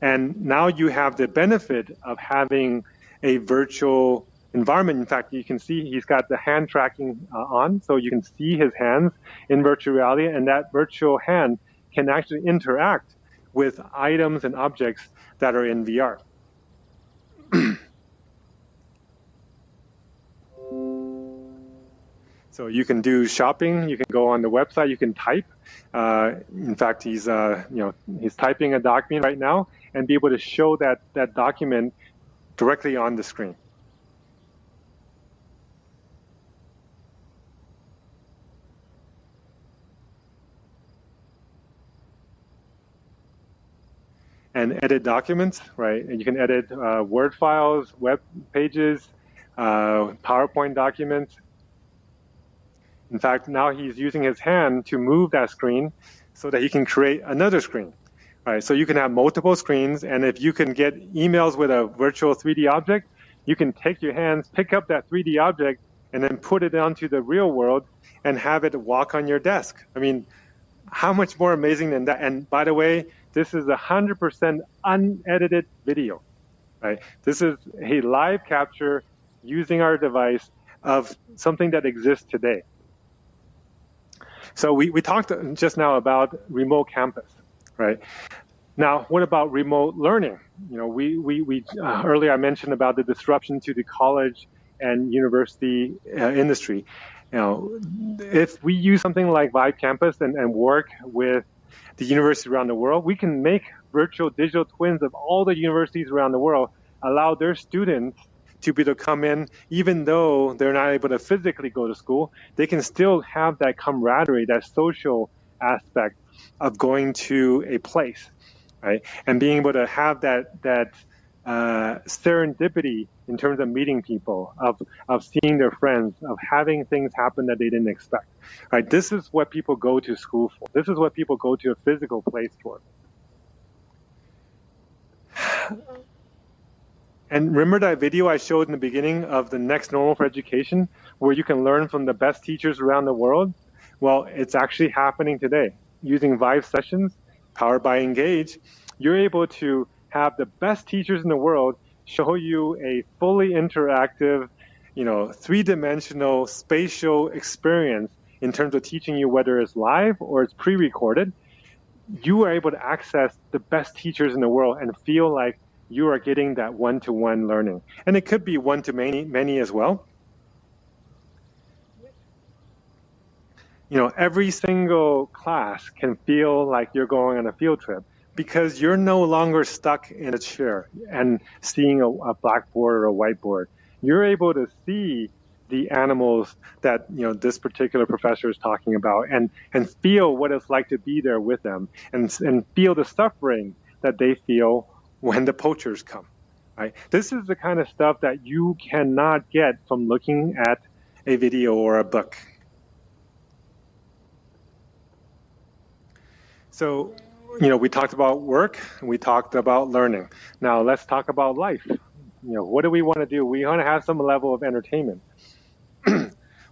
And now you have the benefit of having a virtual environment. In fact, you can see he's got the hand tracking on, so you can see his hands in virtual reality, and that virtual hand can actually interact with items and objects that are in VR. So you can do shopping, you can go on the website, you can type. In fact, he's typing a document right now and be able to show that document directly on the screen. And edit documents, right? And you can edit Word files, web pages, PowerPoint documents. In fact, now he's using his hand to move that screen so that he can create another screen, right? So you can have multiple screens, and if you can get emails with a virtual 3D object, you can take your hands, pick up that 3D object, and then put it onto the real world and have it walk on your desk. I mean, how much more amazing than that? And by the way, this is 100% unedited video, right? This is a live capture using our device of something that exists today. So we talked just now about remote campus, right? Now, what about remote learning? You know, we earlier I mentioned about the disruption to the college and university industry. You know, if we use something like Vive Campus and work with the universities around the world, we can make virtual digital twins of all the universities around the world, allow their students to be able to come in, even though they're not able to physically go to school, they can still have that camaraderie, that social aspect of going to a place, right? And being able to have that serendipity in terms of meeting people, of seeing their friends, of having things happen that they didn't expect, right? This is what people go to school for. This is what people go to a physical place for. And remember that video I showed in the beginning of the next normal for education, where you can learn from the best teachers around the world? Well, it's actually happening today. Using Vive sessions, powered by Engage, you're able to have the best teachers in the world show you a fully interactive, three-dimensional spatial experience in terms of teaching you, whether it's live or it's pre-recorded. You are able to access the best teachers in the world and feel like you are getting that one-to-one learning. And it could be one-to-many as well. Every single class can feel like you're going on a field trip because you're no longer stuck in a chair and seeing a blackboard or a whiteboard. You're able to see the animals that this particular professor is talking about and feel what it's like to be there with them and feel the suffering that they feel when the poachers come, right? This is the kind of stuff that you cannot get from looking at a video or a book. So, we talked about work, and we talked about learning. Now let's talk about life. What do we want to do? We want to have some level of entertainment.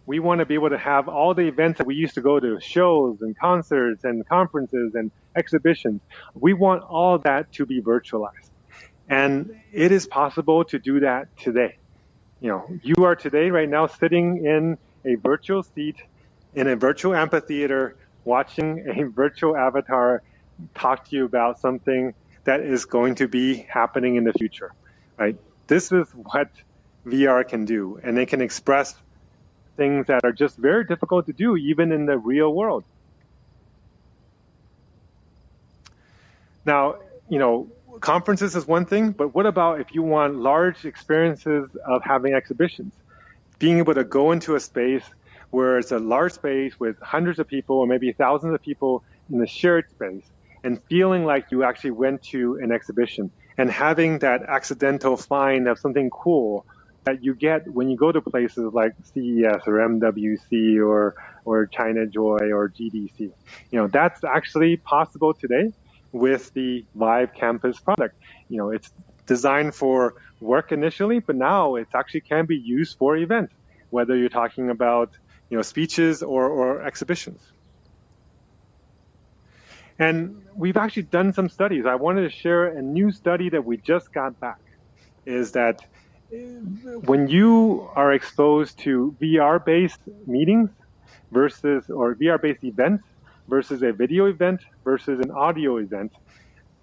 We want to be able to have all the events that we used to go to, shows and concerts and conferences and exhibitions. We want all that to be virtualized. And it is possible to do that today. You are today right now sitting in a virtual seat in a virtual amphitheater watching a virtual avatar talk to you about something that is going to be happening in the future, right? This is what VR can do, and it can express things that are just very difficult to do even in the real world. Now, conferences is one thing, but what about if you want large experiences of having exhibitions? Being able to go into a space where it's a large space with hundreds of people or maybe thousands of people in a shared space and feeling like you actually went to an exhibition and having that accidental find of something cool that you get when you go to places like CES or MWC or China Joy or GDC. That's actually possible today with the Vive Campus product. It's designed for work initially, but now it actually can be used for events, whether you're talking about speeches or exhibitions. And we've actually done some studies. I wanted to share a new study that we just got back, is that when you are exposed to VR-based meetings or VR-based events versus a video event versus an audio event,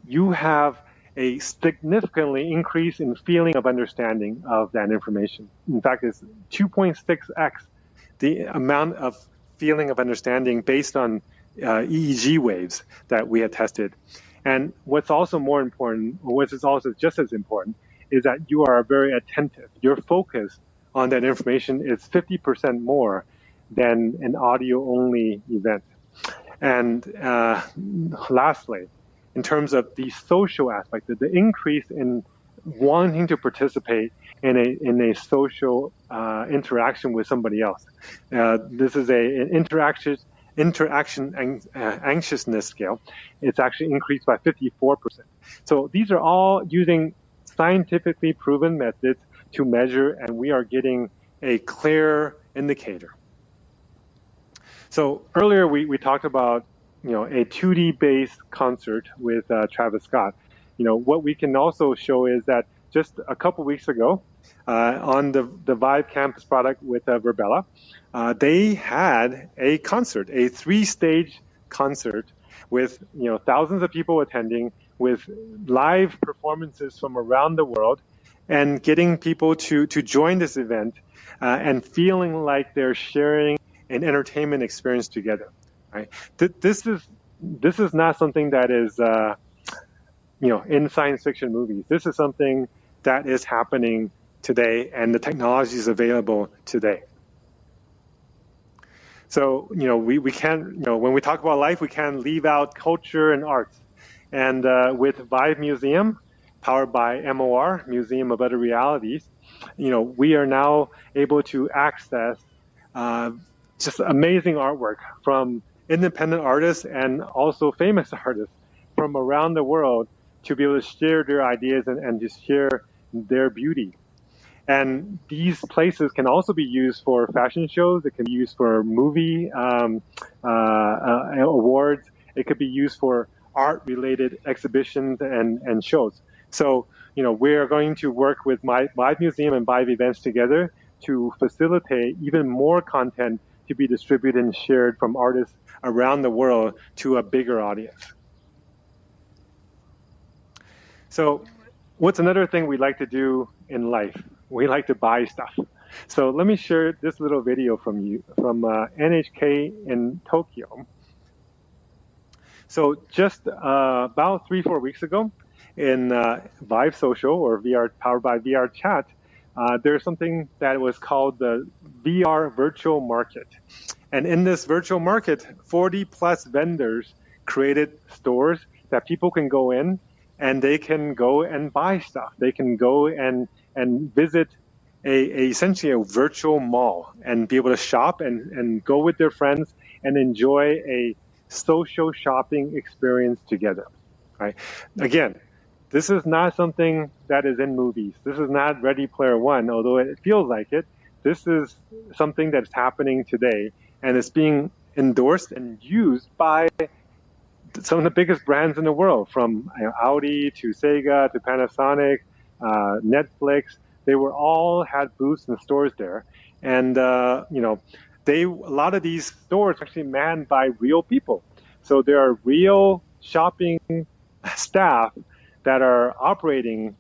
you have a significantly increase in feeling of understanding of that information. In fact, it's 2.6x the amount of feeling of understanding based on EEG waves that we had tested. And what's also more important, or what is also just as important, is that you are very attentive. Your focus on that information is 50% more than an audio-only event. And lastly, in terms of the social aspect, the increase in wanting to participate in a social interaction with somebody else. This is an interaction anxiousness scale. It's actually increased by 54%. So these are all using scientifically proven methods to measure, and we are getting a clear indicator. So earlier we talked about a 2D based concert with Travis Scott. What we can also show is that just a couple weeks ago on the Vive campus product with Verbella, they had a concert, a 3-stage concert with thousands of people attending, with live performances from around the world, and getting people to join this event and feeling like they're sharing an entertainment experience together. Right? This is not something that is in science fiction movies. This is something that is happening today, and the technology is available today. So we can't when we talk about life, we can't leave out culture and arts. And with Vive Museum, powered by MOR, Museum of Other Realities, we are now able to access just amazing artwork from independent artists and also famous artists from around the world to be able to share their ideas and just share their beauty. And these places can also be used for fashion shows. It can be used for movie awards. It could be used for art-related exhibitions and shows. So, we are going to work with Vive Museum and Vive Events together to facilitate even more content to be distributed and shared from artists around the world to a bigger audience. So what's another thing we like to do in life? We like to buy stuff. So let me share this little video from NHK in Tokyo. So just about 3-4 weeks ago in Vive Social, or VR powered by VR Chat, there's something that was called the VR Virtual Market. And in this virtual market, 40 plus vendors created stores that people can go in, and they can go and buy stuff. They can go and visit essentially a virtual mall and be able to shop and go with their friends and enjoy a social shopping experience together. Right? Again, this is not something that is in movies. This is not Ready Player One, although it feels like it. This is something that's happening today, and it's being endorsed and used by some of the biggest brands in the world, from Audi to Sega to Panasonic, Netflix. They were all had booths and stores there, and a lot of these stores are actually manned by real people. So there are real shopping staff that are operating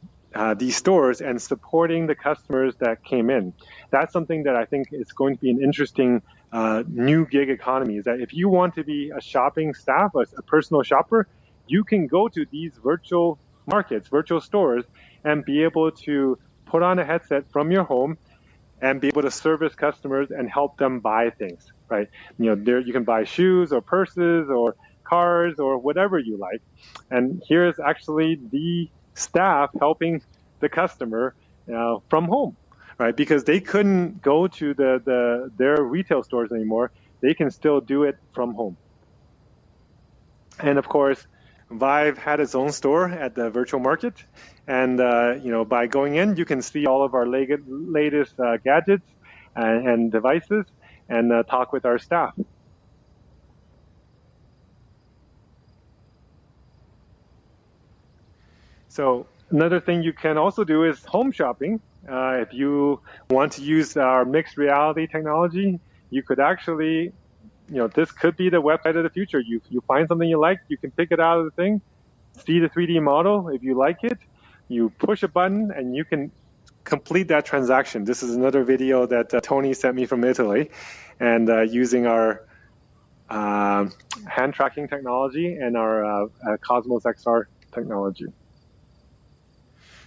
these stores and supporting the customers that came in. That's something that I think is going to be an interesting new gig economy, is that if you want to be a shopping staff, a personal shopper, you can go to these virtual markets, virtual stores, and be able to put on a headset from your home and be able to service customers and help them buy things, right? There you can buy shoes or purses or cars or whatever you like. And here's actually the staff helping the customer from home, right? Because they couldn't go to their retail stores anymore. They can still do it from home. And of course, Vive had its own store at the virtual market. And, by going in, you can see all of our latest gadgets and devices and talk with our staff. So another thing you can also do is home shopping. If you want to use our mixed reality technology, you could actually, this could be the website of the future. You find something you like, you can pick it out of the thing, see the 3D model. If you like it, you push a button and you can complete that transaction. This is another video that Tony sent me from Italy, and using our hand tracking technology and our Cosmos XR technology.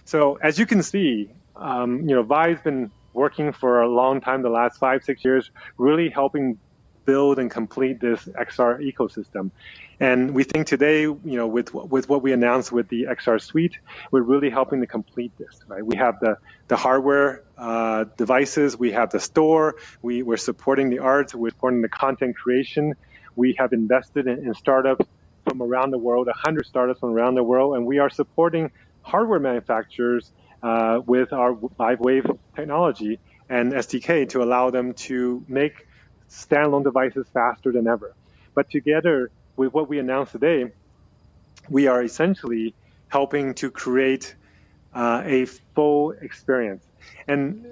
So as you can see, Vive's been working for a long time, the last 5-6 years, really helping build and complete this XR ecosystem. And we think today, with what we announced with the XR suite, we're really helping to complete this, right? We have the hardware devices, we have the store, we're supporting the arts, we're supporting the content creation. We have invested in startups from around the world, 100 startups from around the world, and we are supporting hardware manufacturers with our ViveWave technology and SDK to allow them to make standalone devices faster than ever. But together with what we announced today, we are essentially helping to create a full experience. And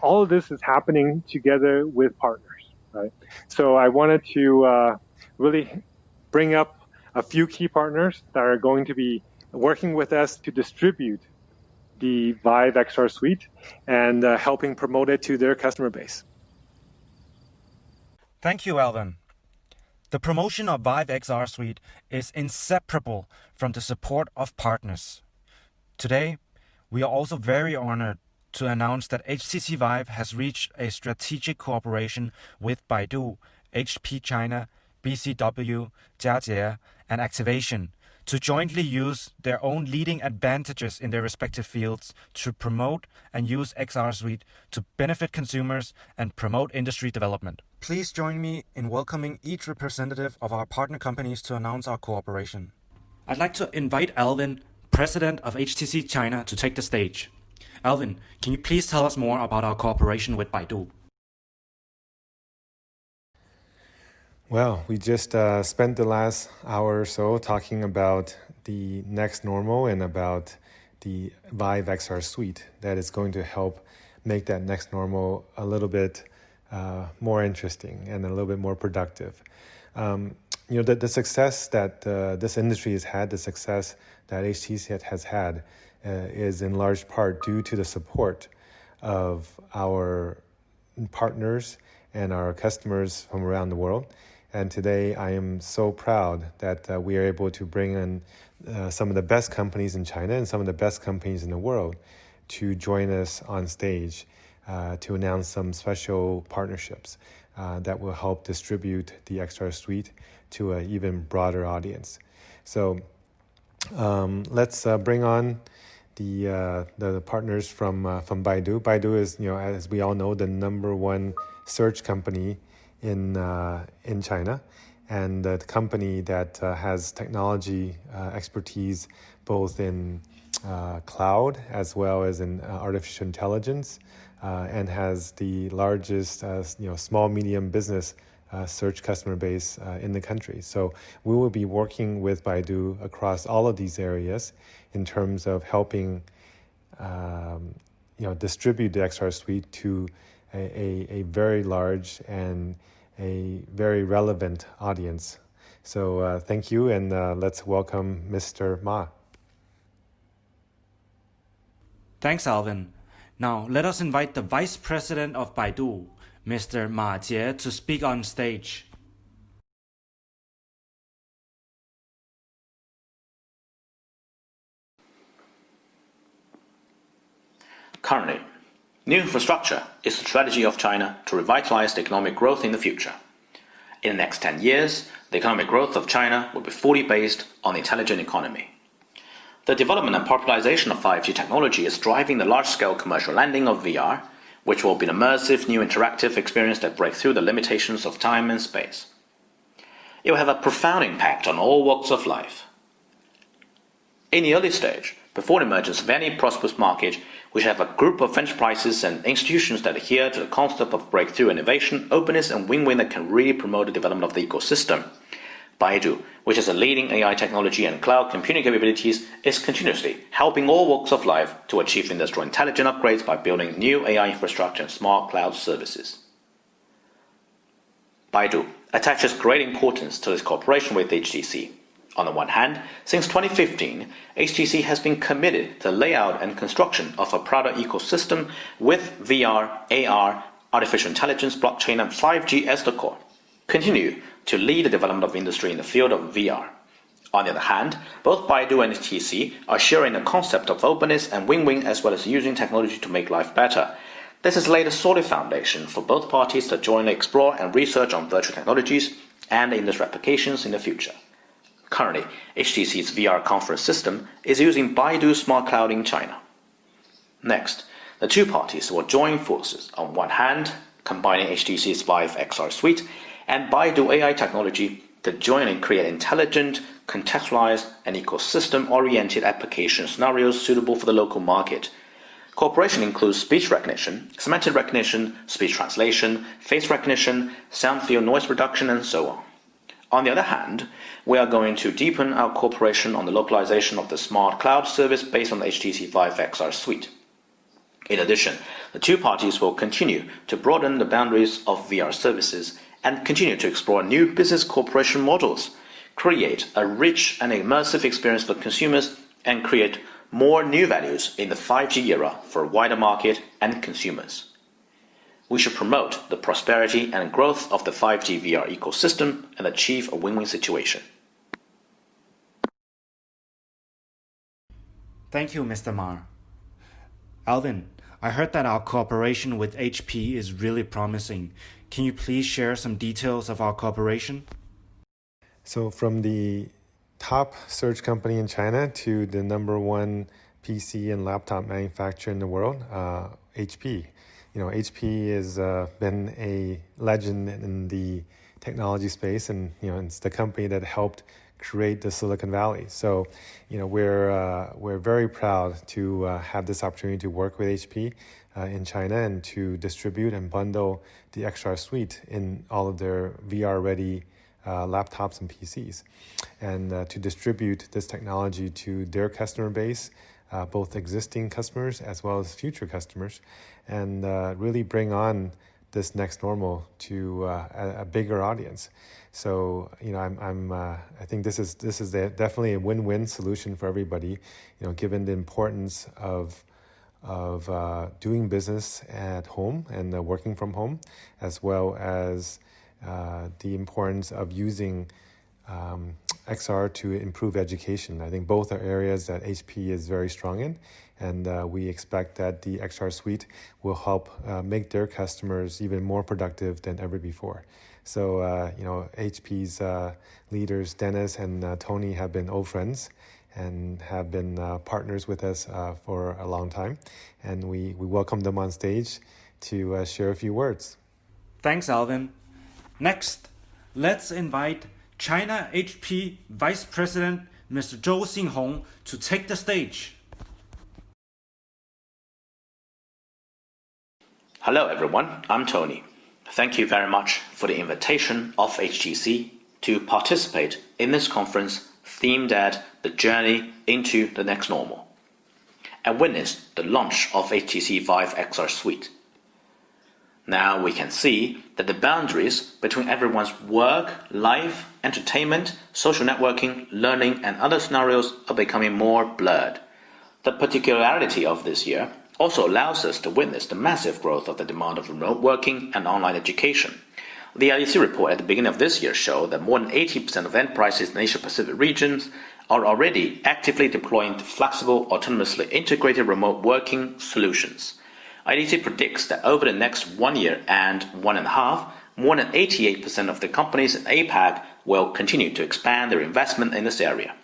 all of this is happening together with partners, right? So I wanted to really bring up a few key partners that are going to be working with us to distribute the Vive XR suite and helping promote it to their customer base. Thank you, Alvin. The promotion of Vive XR suite is inseparable from the support of partners. Today, we are also very honored to announce that HTC VIVE has reached a strategic cooperation with Baidu, HP China, BCW, Jiajie, and Activation to jointly use their own leading advantages in their respective fields to promote and use XR Suite to benefit consumers and promote industry development. Please join me in welcoming each representative of our partner companies to announce our cooperation. I'd like to invite Alvin, President of HTC China, to take the stage. Alvin, can you please tell us more about our cooperation with Baidu? Well, we just spent the last hour or so talking about the next normal and about the Vive XR suite that is going to help make that next normal a little bit more interesting and a little bit more productive. The success that this industry has had, the success that HTC has had, is in large part due to the support of our partners and our customers from around the world. And today I am so proud that we are able to bring in some of the best companies in China and some of the best companies in the world to join us on stage to announce some special partnerships that will help distribute the XR suite to an even broader audience. So let's bring on the partners from Baidu. Baidu is, as we all know, the #1 search company in China, and the company that has technology expertise both in cloud as well as in artificial intelligence, and has the largest small medium business search customer base in the country. So we will be working with Baidu across all of these areas in terms of helping distribute the XR suite to a very large and a very relevant audience. So thank you, and let's welcome Mr. Ma. Thanks, Alvin. Now, let us invite the Vice President of Baidu, Mr. Ma Jie, to speak on stage. Currently, new infrastructure is the strategy of China to revitalize the economic growth in the future. In the next 10 years, the economic growth of China will be fully based on the intelligent economy. The development and popularization of 5G technology is driving the large-scale commercial landing of VR, which will be an immersive, new interactive experience that breaks through the limitations of time and space. It will have a profound impact on all walks of life. In the early stage, before the emergence of any prosperous market, we should have a group of enterprises and institutions that adhere to the concept of breakthrough innovation, openness, and win-win that can really promote the development of the ecosystem. Baidu, which has a leading AI technology and cloud computing capabilities, is continuously helping all walks of life to achieve industrial intelligent upgrades by building new AI infrastructure and smart cloud services. Baidu attaches great importance to this cooperation with HTC. On the one hand, since 2015, HTC has been committed to the layout and construction of a product ecosystem with VR, AR, artificial intelligence, blockchain, and 5G as the core, continue to lead the development of industry in the field of VR. On the other hand, both Baidu and HTC are sharing the concept of openness and win-win, as well as using technology to make life better. This has laid a solid foundation for both parties to jointly explore and research on virtual technologies and industry applications in the future. Currently, HTC's VR conference system is using Baidu Smart Cloud in China. Next, the two parties will join forces, on one hand, combining HTC's Vive XR suite and Baidu AI technology to jointly create intelligent, contextualized, and ecosystem-oriented application scenarios suitable for the local market. Cooperation includes speech recognition, semantic recognition, speech translation, face recognition, sound field noise reduction, and so on. On the other hand, we are going to deepen our cooperation on the localization of the smart cloud service based on the HTC Vive XR suite. In addition, the two parties will continue to broaden the boundaries of VR services and continue to explore new business cooperation models, create a rich and immersive experience for consumers, and create more new values in the 5G era for a wider market and consumers. We should promote the prosperity and growth of the 5G VR ecosystem and achieve a win-win situation. Thank you, Mr. Ma. Alvin, I heard that our cooperation with HP is really promising. Can you please share some details of our cooperation? So from the top search company in China to the #1 PC and laptop manufacturer in the world, HP. HP has been a legend in the technology space, and it's the company that helped create the Silicon Valley. So, we're very proud to have this opportunity to work with HP in China and to distribute and bundle the XR suite in all of their VR-ready laptops and PCs, and to distribute this technology to their customer base, both existing customers as well as future customers, and really bring on this next normal to a bigger audience. So I think this is definitely a win-win solution for everybody. Given the importance of doing business at home and working from home, as well as the importance of using XR to improve education. I think both are areas that HP is very strong in, and we expect that the XR suite will help make their customers even more productive than ever before. So, HP's leaders, Dennis and Tony, have been old friends and have been partners with us for a long time, and we welcome them on stage to share a few words. Thanks, Alvin. Next, let's invite China HP Vice President Mr. Zhou Xinhong to take the stage. Hello everyone, I'm Tony. Thank you very much for the invitation of HTC to participate in this conference themed at the journey into the next normal, and witness the launch of HTC Vive XR suite. Now we can see that the boundaries between everyone's work, life, entertainment, social networking, learning, and other scenarios are becoming more blurred. The particularity of this year also allows us to witness the massive growth of the demand of remote working and online education. The IDC report at the beginning of this year showed that more than 80% of enterprises in the Asia-Pacific regions are already actively deploying flexible, autonomously integrated remote working solutions. IDC predicts that over the next 1 year and 1.5, more than 88% of the companies in APAC will continue to expand their investment in this area.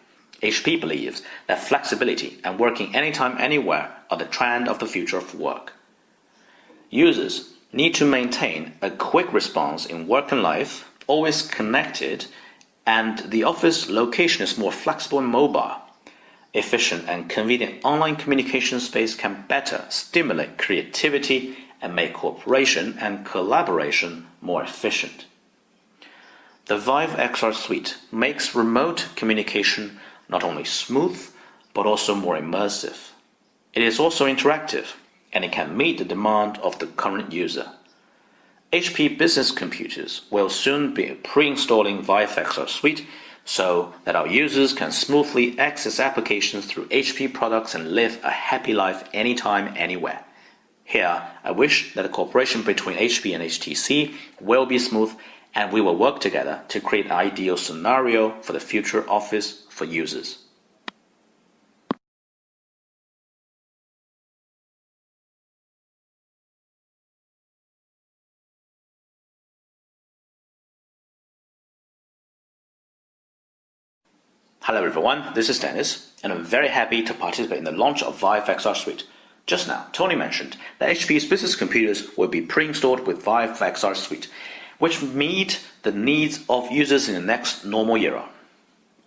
HP believes that flexibility and working anytime, anywhere are the trend of the future of work. Users need to maintain a quick response in work and life, always connected, and the office location is more flexible and mobile. Efficient and convenient online communication space can better stimulate creativity and make cooperation and collaboration more efficient. The Vive XR suite makes remote communication not only smooth, but also more immersive. It is also interactive, and it can meet the demand of the current user. HP business computers will soon be pre-installing Vive XR suite so that our users can smoothly access applications through HP products and live a happy life anytime, anywhere. Here, I wish that the cooperation between HP and HTC will be smooth, and we will work together to create an ideal scenario for the future office for users. Hello everyone, this is Dennis, and I'm very happy to participate in the launch of Vive XR Suite. Just now, Tony mentioned that HP's business computers will be pre-installed with Vive XR Suite, which meet the needs of users in the next normal era.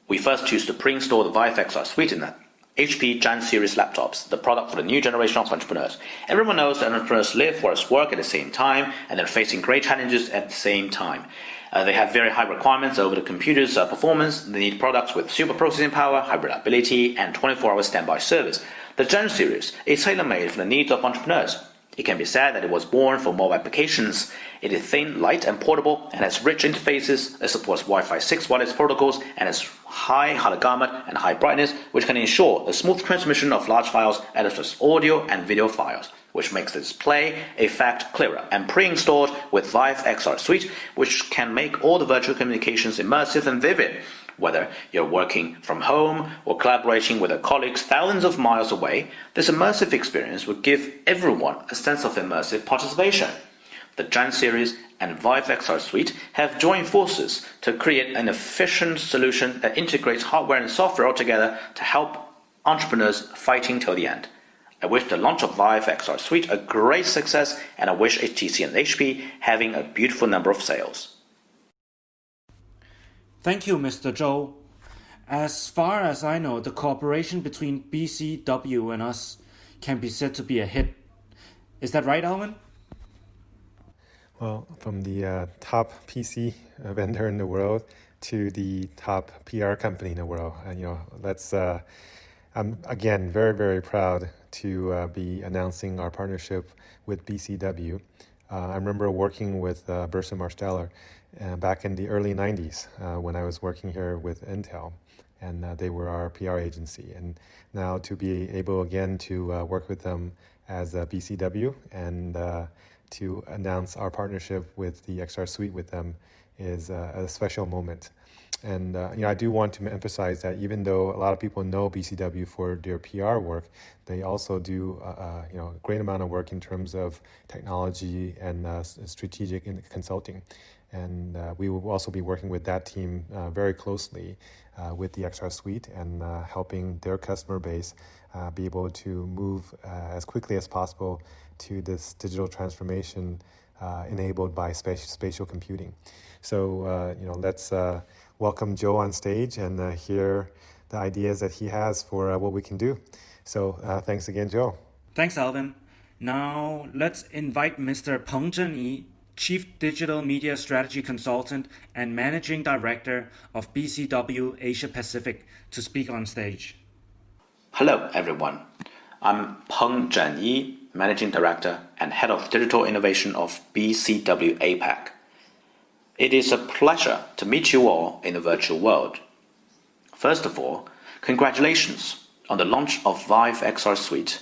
We first choose to pre-install the Vive XR Suite in the HP Gen series laptops, the product for the new generation of entrepreneurs. Everyone knows that entrepreneurs live, work at the same time, and they're facing great challenges at the same time. They have very high requirements over the computer's performance. They need products with super processing power, high reliability, and 24-hour standby service. The Gen series is tailor-made for the needs of entrepreneurs. It can be said that it was born for mobile applications. It is thin, light, and portable, and has rich interfaces. It supports Wi-Fi 6 wireless protocols and has high color gamut and high brightness, which can ensure the smooth transmission of large files as well as audio and video files, which makes the display effect clearer, and pre-installed with Vive XR Suite, which can make all the virtual communications immersive and vivid. Whether you're working from home or collaborating with your colleagues thousands of miles away, this immersive experience will give everyone a sense of immersive participation. The Gen series and Vive XR Suite have joined forces to create an efficient solution that integrates hardware and software altogether to help entrepreneurs fighting till the end. I wish the launch of Vive XR Suite a great success, and I wish HTC and HP having a beautiful number of sales. Thank you, Mr. Zhou. As far as I know, the cooperation between BCW and us can be said to be a hit. Is that right, Alvin? Well, from the top PC vendor in the world to the top PR company in the world, I'm again very, very proud to be announcing our partnership with BCW. I remember working with Burson Marsteller back in the early 90s when I was working here with Intel, and they were our PR agency. And now to be able again to work with them as BCW and to announce our partnership with the XR Suite with them is a special moment. And I do want to emphasize that even though a lot of people know BCW for their PR work, they also do a great amount of work in terms of technology and strategic consulting. And we will also be working with that team very closely with the XR Suite and helping their customer base be able to move as quickly as possible to this digital transformation enabled by spatial computing. So, let's welcome Joe on stage and hear the ideas that he has for what we can do. So, thanks again, Joe. Thanks, Alvin. Now, let's invite Mr. Peng Zhenyi, Chief Digital Media Strategy Consultant and Managing Director of BCW Asia Pacific, to speak on stage. Hello, everyone. I'm Peng Zhenyi, Managing Director and Head of Digital Innovation of BCW APAC. It is a pleasure to meet you all in the virtual world. First of all, congratulations on the launch of Vive XR Suite.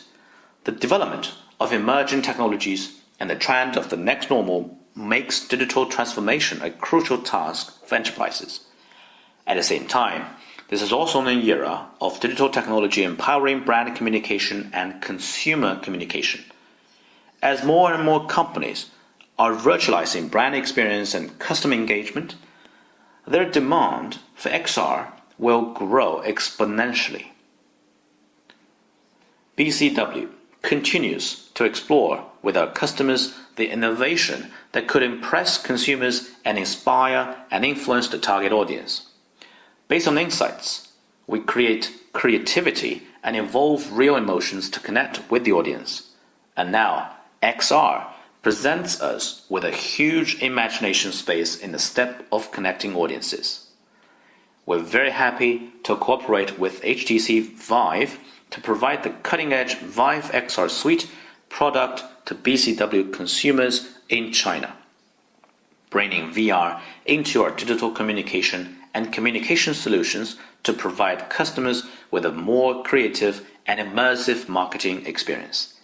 The development of emerging technologies and the trend of the next normal makes digital transformation a crucial task for enterprises. At the same time, this is also an era of digital technology empowering brand communication and consumer communication. As more and more companies are virtualizing brand experience and customer engagement, their demand for XR will grow exponentially. BCW continues to explore with our customers the innovation that could impress consumers and inspire and influence the target audience. Based on insights, we create creativity and evolve real emotions to connect with the audience. And now, XR presents us with a huge imagination space in the step of connecting audiences. We're very happy to cooperate with HTC VIVE to provide the cutting-edge Vive XR Suite product to BCW consumers in China, bringing VR into our digital communication and communication solutions to provide customers with a more creative and immersive marketing experience.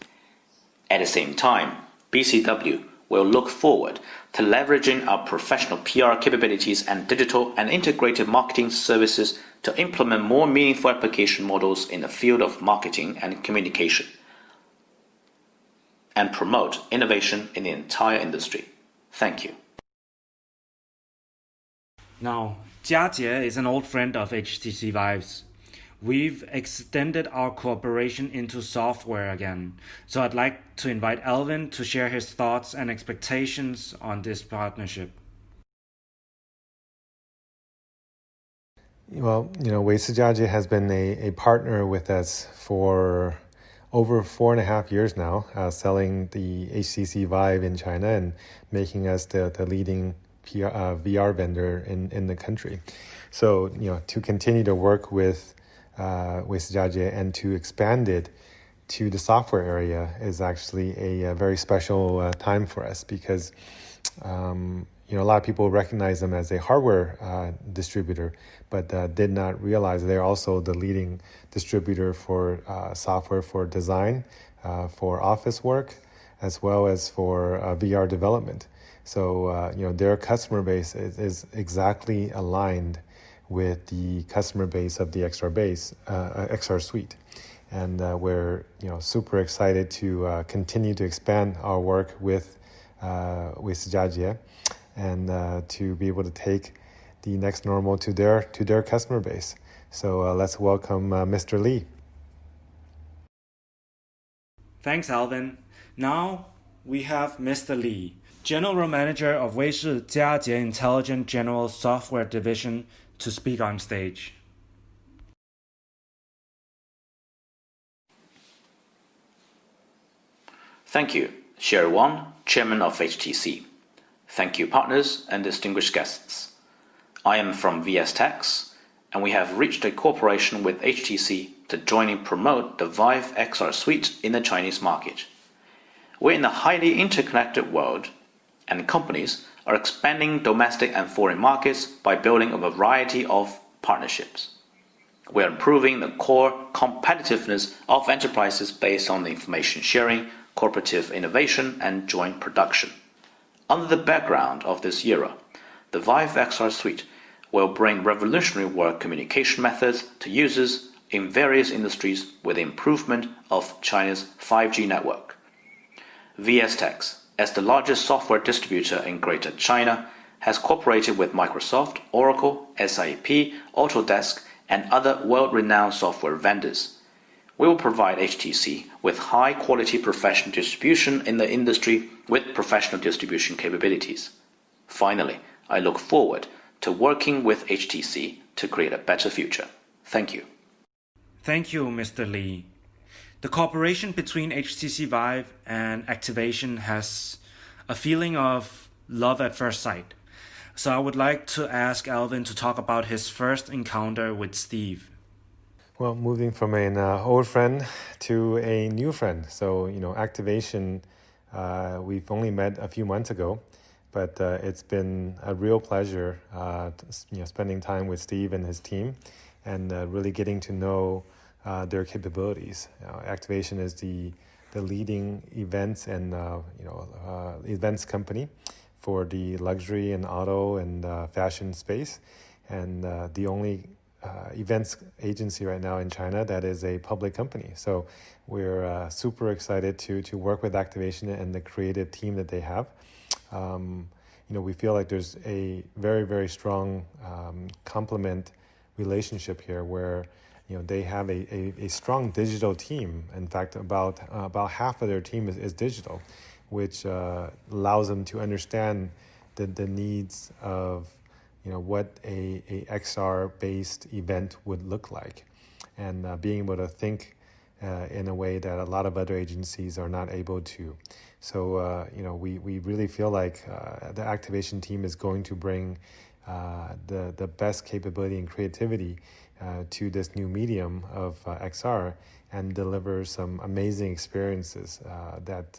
At the same time, BCW will look forward to leveraging our professional PR capabilities and digital and integrated marketing services to implement more meaningful application models in the field of marketing and communication, and promote innovation in the entire industry. Thank you. Now, Jiajie is an old friend of HTC Vive's. We've extended our cooperation into software again, so I'd like to invite Alvin to share his thoughts and expectations on this partnership. Well, Vive XR has been a partner with us for over 4.5 years now, selling the HTC Vive in China and making us the leading VR vendor in the country. So, to continue to work with XR and to expand it to the software area is actually a very special time for us because a lot of people recognize them as a hardware distributor, but did not realize they're also the leading distributor for software for design, for office work, as well as for VR development. So their customer base is exactly aligned with the customer base of the XR suite, and we're super excited to continue to expand our work with XR and to be able to take the next normal to their customer base. So let's welcome Mr. Lee. Thanks, Alvin. Now we have Mr. Lee, General Manager of Jiajie Intelligent General Software Division, to speak on stage. Thank you, Sherry Wang, Chairman of HTC. Thank you, partners and distinguished guests. I am from VS Techs, and we have reached a cooperation with HTC to join and promote the Vive XR suite in the Chinese market. We're in a highly interconnected world, and companies are expanding domestic and foreign markets by building a variety of partnerships. We are improving the core competitiveness of enterprises based on the information sharing, cooperative innovation, and joint production. Under the background of this era, the Vive XR suite will bring revolutionary work communication methods to users in various industries with the improvement of China's 5G network. VS Techs, as the largest software distributor in Greater China, has cooperated with Microsoft, Oracle, SAP, Autodesk, and other world-renowned software vendors. We will provide HTC with high-quality professional distribution in the industry with professional distribution capabilities. Finally, I look forward to working with HTC to create a better future. Thank you. Thank you, Mr. Lee. The cooperation between HTC Vive and Activation has a feeling of love at first sight. So I would like to ask Alvin to talk about his first encounter with Steve. Well, moving from an old friend to a new friend. So, Activation, we've only met a few months ago, but it's been a real pleasure, spending time with Steve and his team and really getting to know their capabilities. Activation is the leading events and events company for the luxury and auto and fashion space, and the only events agency right now in China that is a public company. So we're super excited to work with Activation and the creative team that they have. We feel like there's a very, very strong complement relationship here where they have a strong digital team. In fact, about half of their team is digital, which allows them to understand the needs of what a XR-based event would look like, and being able to think in a way that a lot of other agencies are not able to. So, we really feel like the Activation team is going to bring the best capability and creativity to this new medium of XR and deliver some amazing experiences that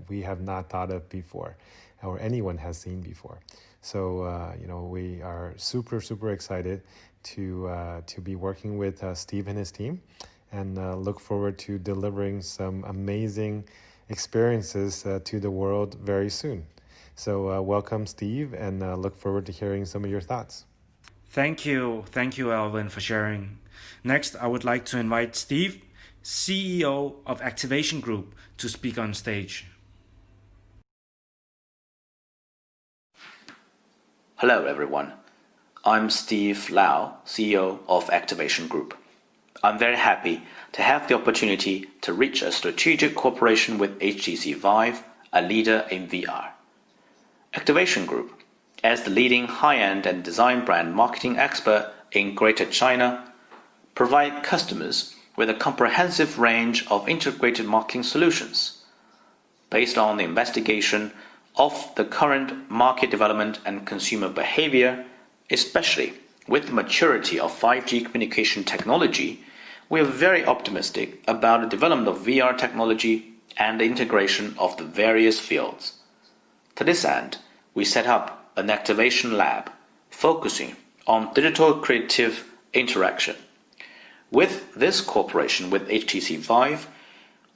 we have not thought of before. or anyone has seen before. So we are super excited to be working with Steve and his team, and look forward to delivering some amazing experiences to the world very soon. So welcome, Steve, and look forward to hearing some of your thoughts. Thank you, Alvin, for sharing. Next, I would like to invite Steve, CEO of Activation Group, to speak on stage. Hello, everyone. I'm Steve Lau, CEO of Activation Group. I'm very happy to have the opportunity to reach a strategic cooperation with HTC VIVE, a leader in VR. Activation Group, as the leading high-end and design brand marketing expert in Greater China, provide customers with a comprehensive range of integrated marketing solutions based on the investigation of the current market development and consumer behavior, especially with the maturity of 5G communication technology. We are very optimistic about the development of VR technology and the integration of the various fields. To this end, we set up an activation lab focusing on digital creative interaction. With this cooperation with HTC VIVE,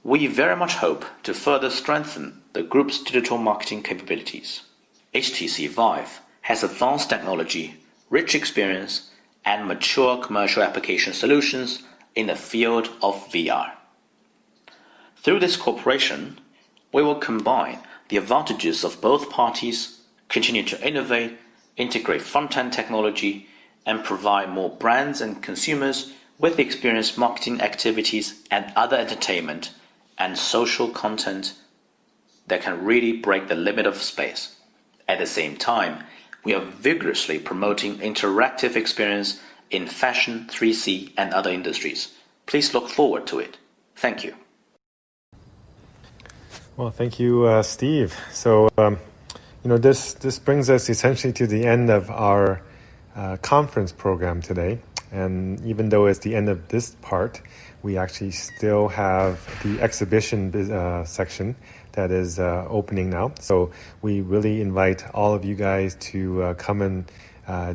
we very much hope to further strengthen the group's digital marketing capabilities. HTC VIVE has advanced technology, rich experience, and mature commercial application solutions in the field of VR. Through this cooperation, we will combine the advantages of both parties, continue to innovate, integrate front-end technology, and provide more brands and consumers with experienced marketing activities and other entertainment and social content that can really break the limit of space. At the same time, we are vigorously promoting interactive experience in fashion, 3C, and other industries. Please look forward to it. Thank you. Well, thank you, Steve. So, this brings us essentially to the end of our conference program today. And even though it's the end of this part, we actually still have the exhibition section that is opening now. So we really invite all of you guys to come and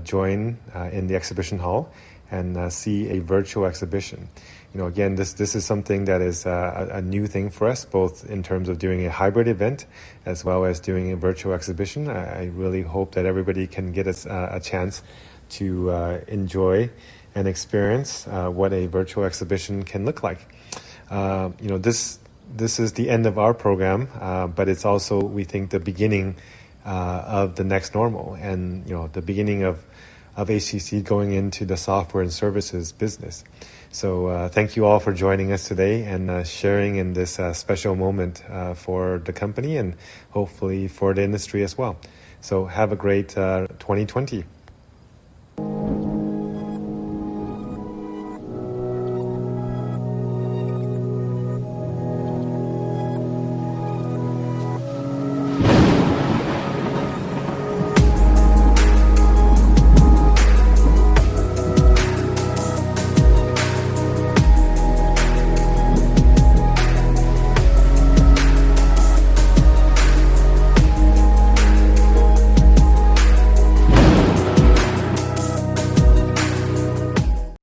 join in the exhibition hall and see a virtual exhibition. Again, this is something that is a new thing for us, both in terms of doing a hybrid event as well as doing a virtual exhibition. I really hope that everybody can get a chance to enjoy and experience what a virtual exhibition can look like. This is the end of our program, but it's also, we think, the beginning of the next normal, and the beginning of HTC going into the software and services business. So thank you all for joining us today and sharing in this special moment for the company and hopefully for the industry as well. So have a great 2020.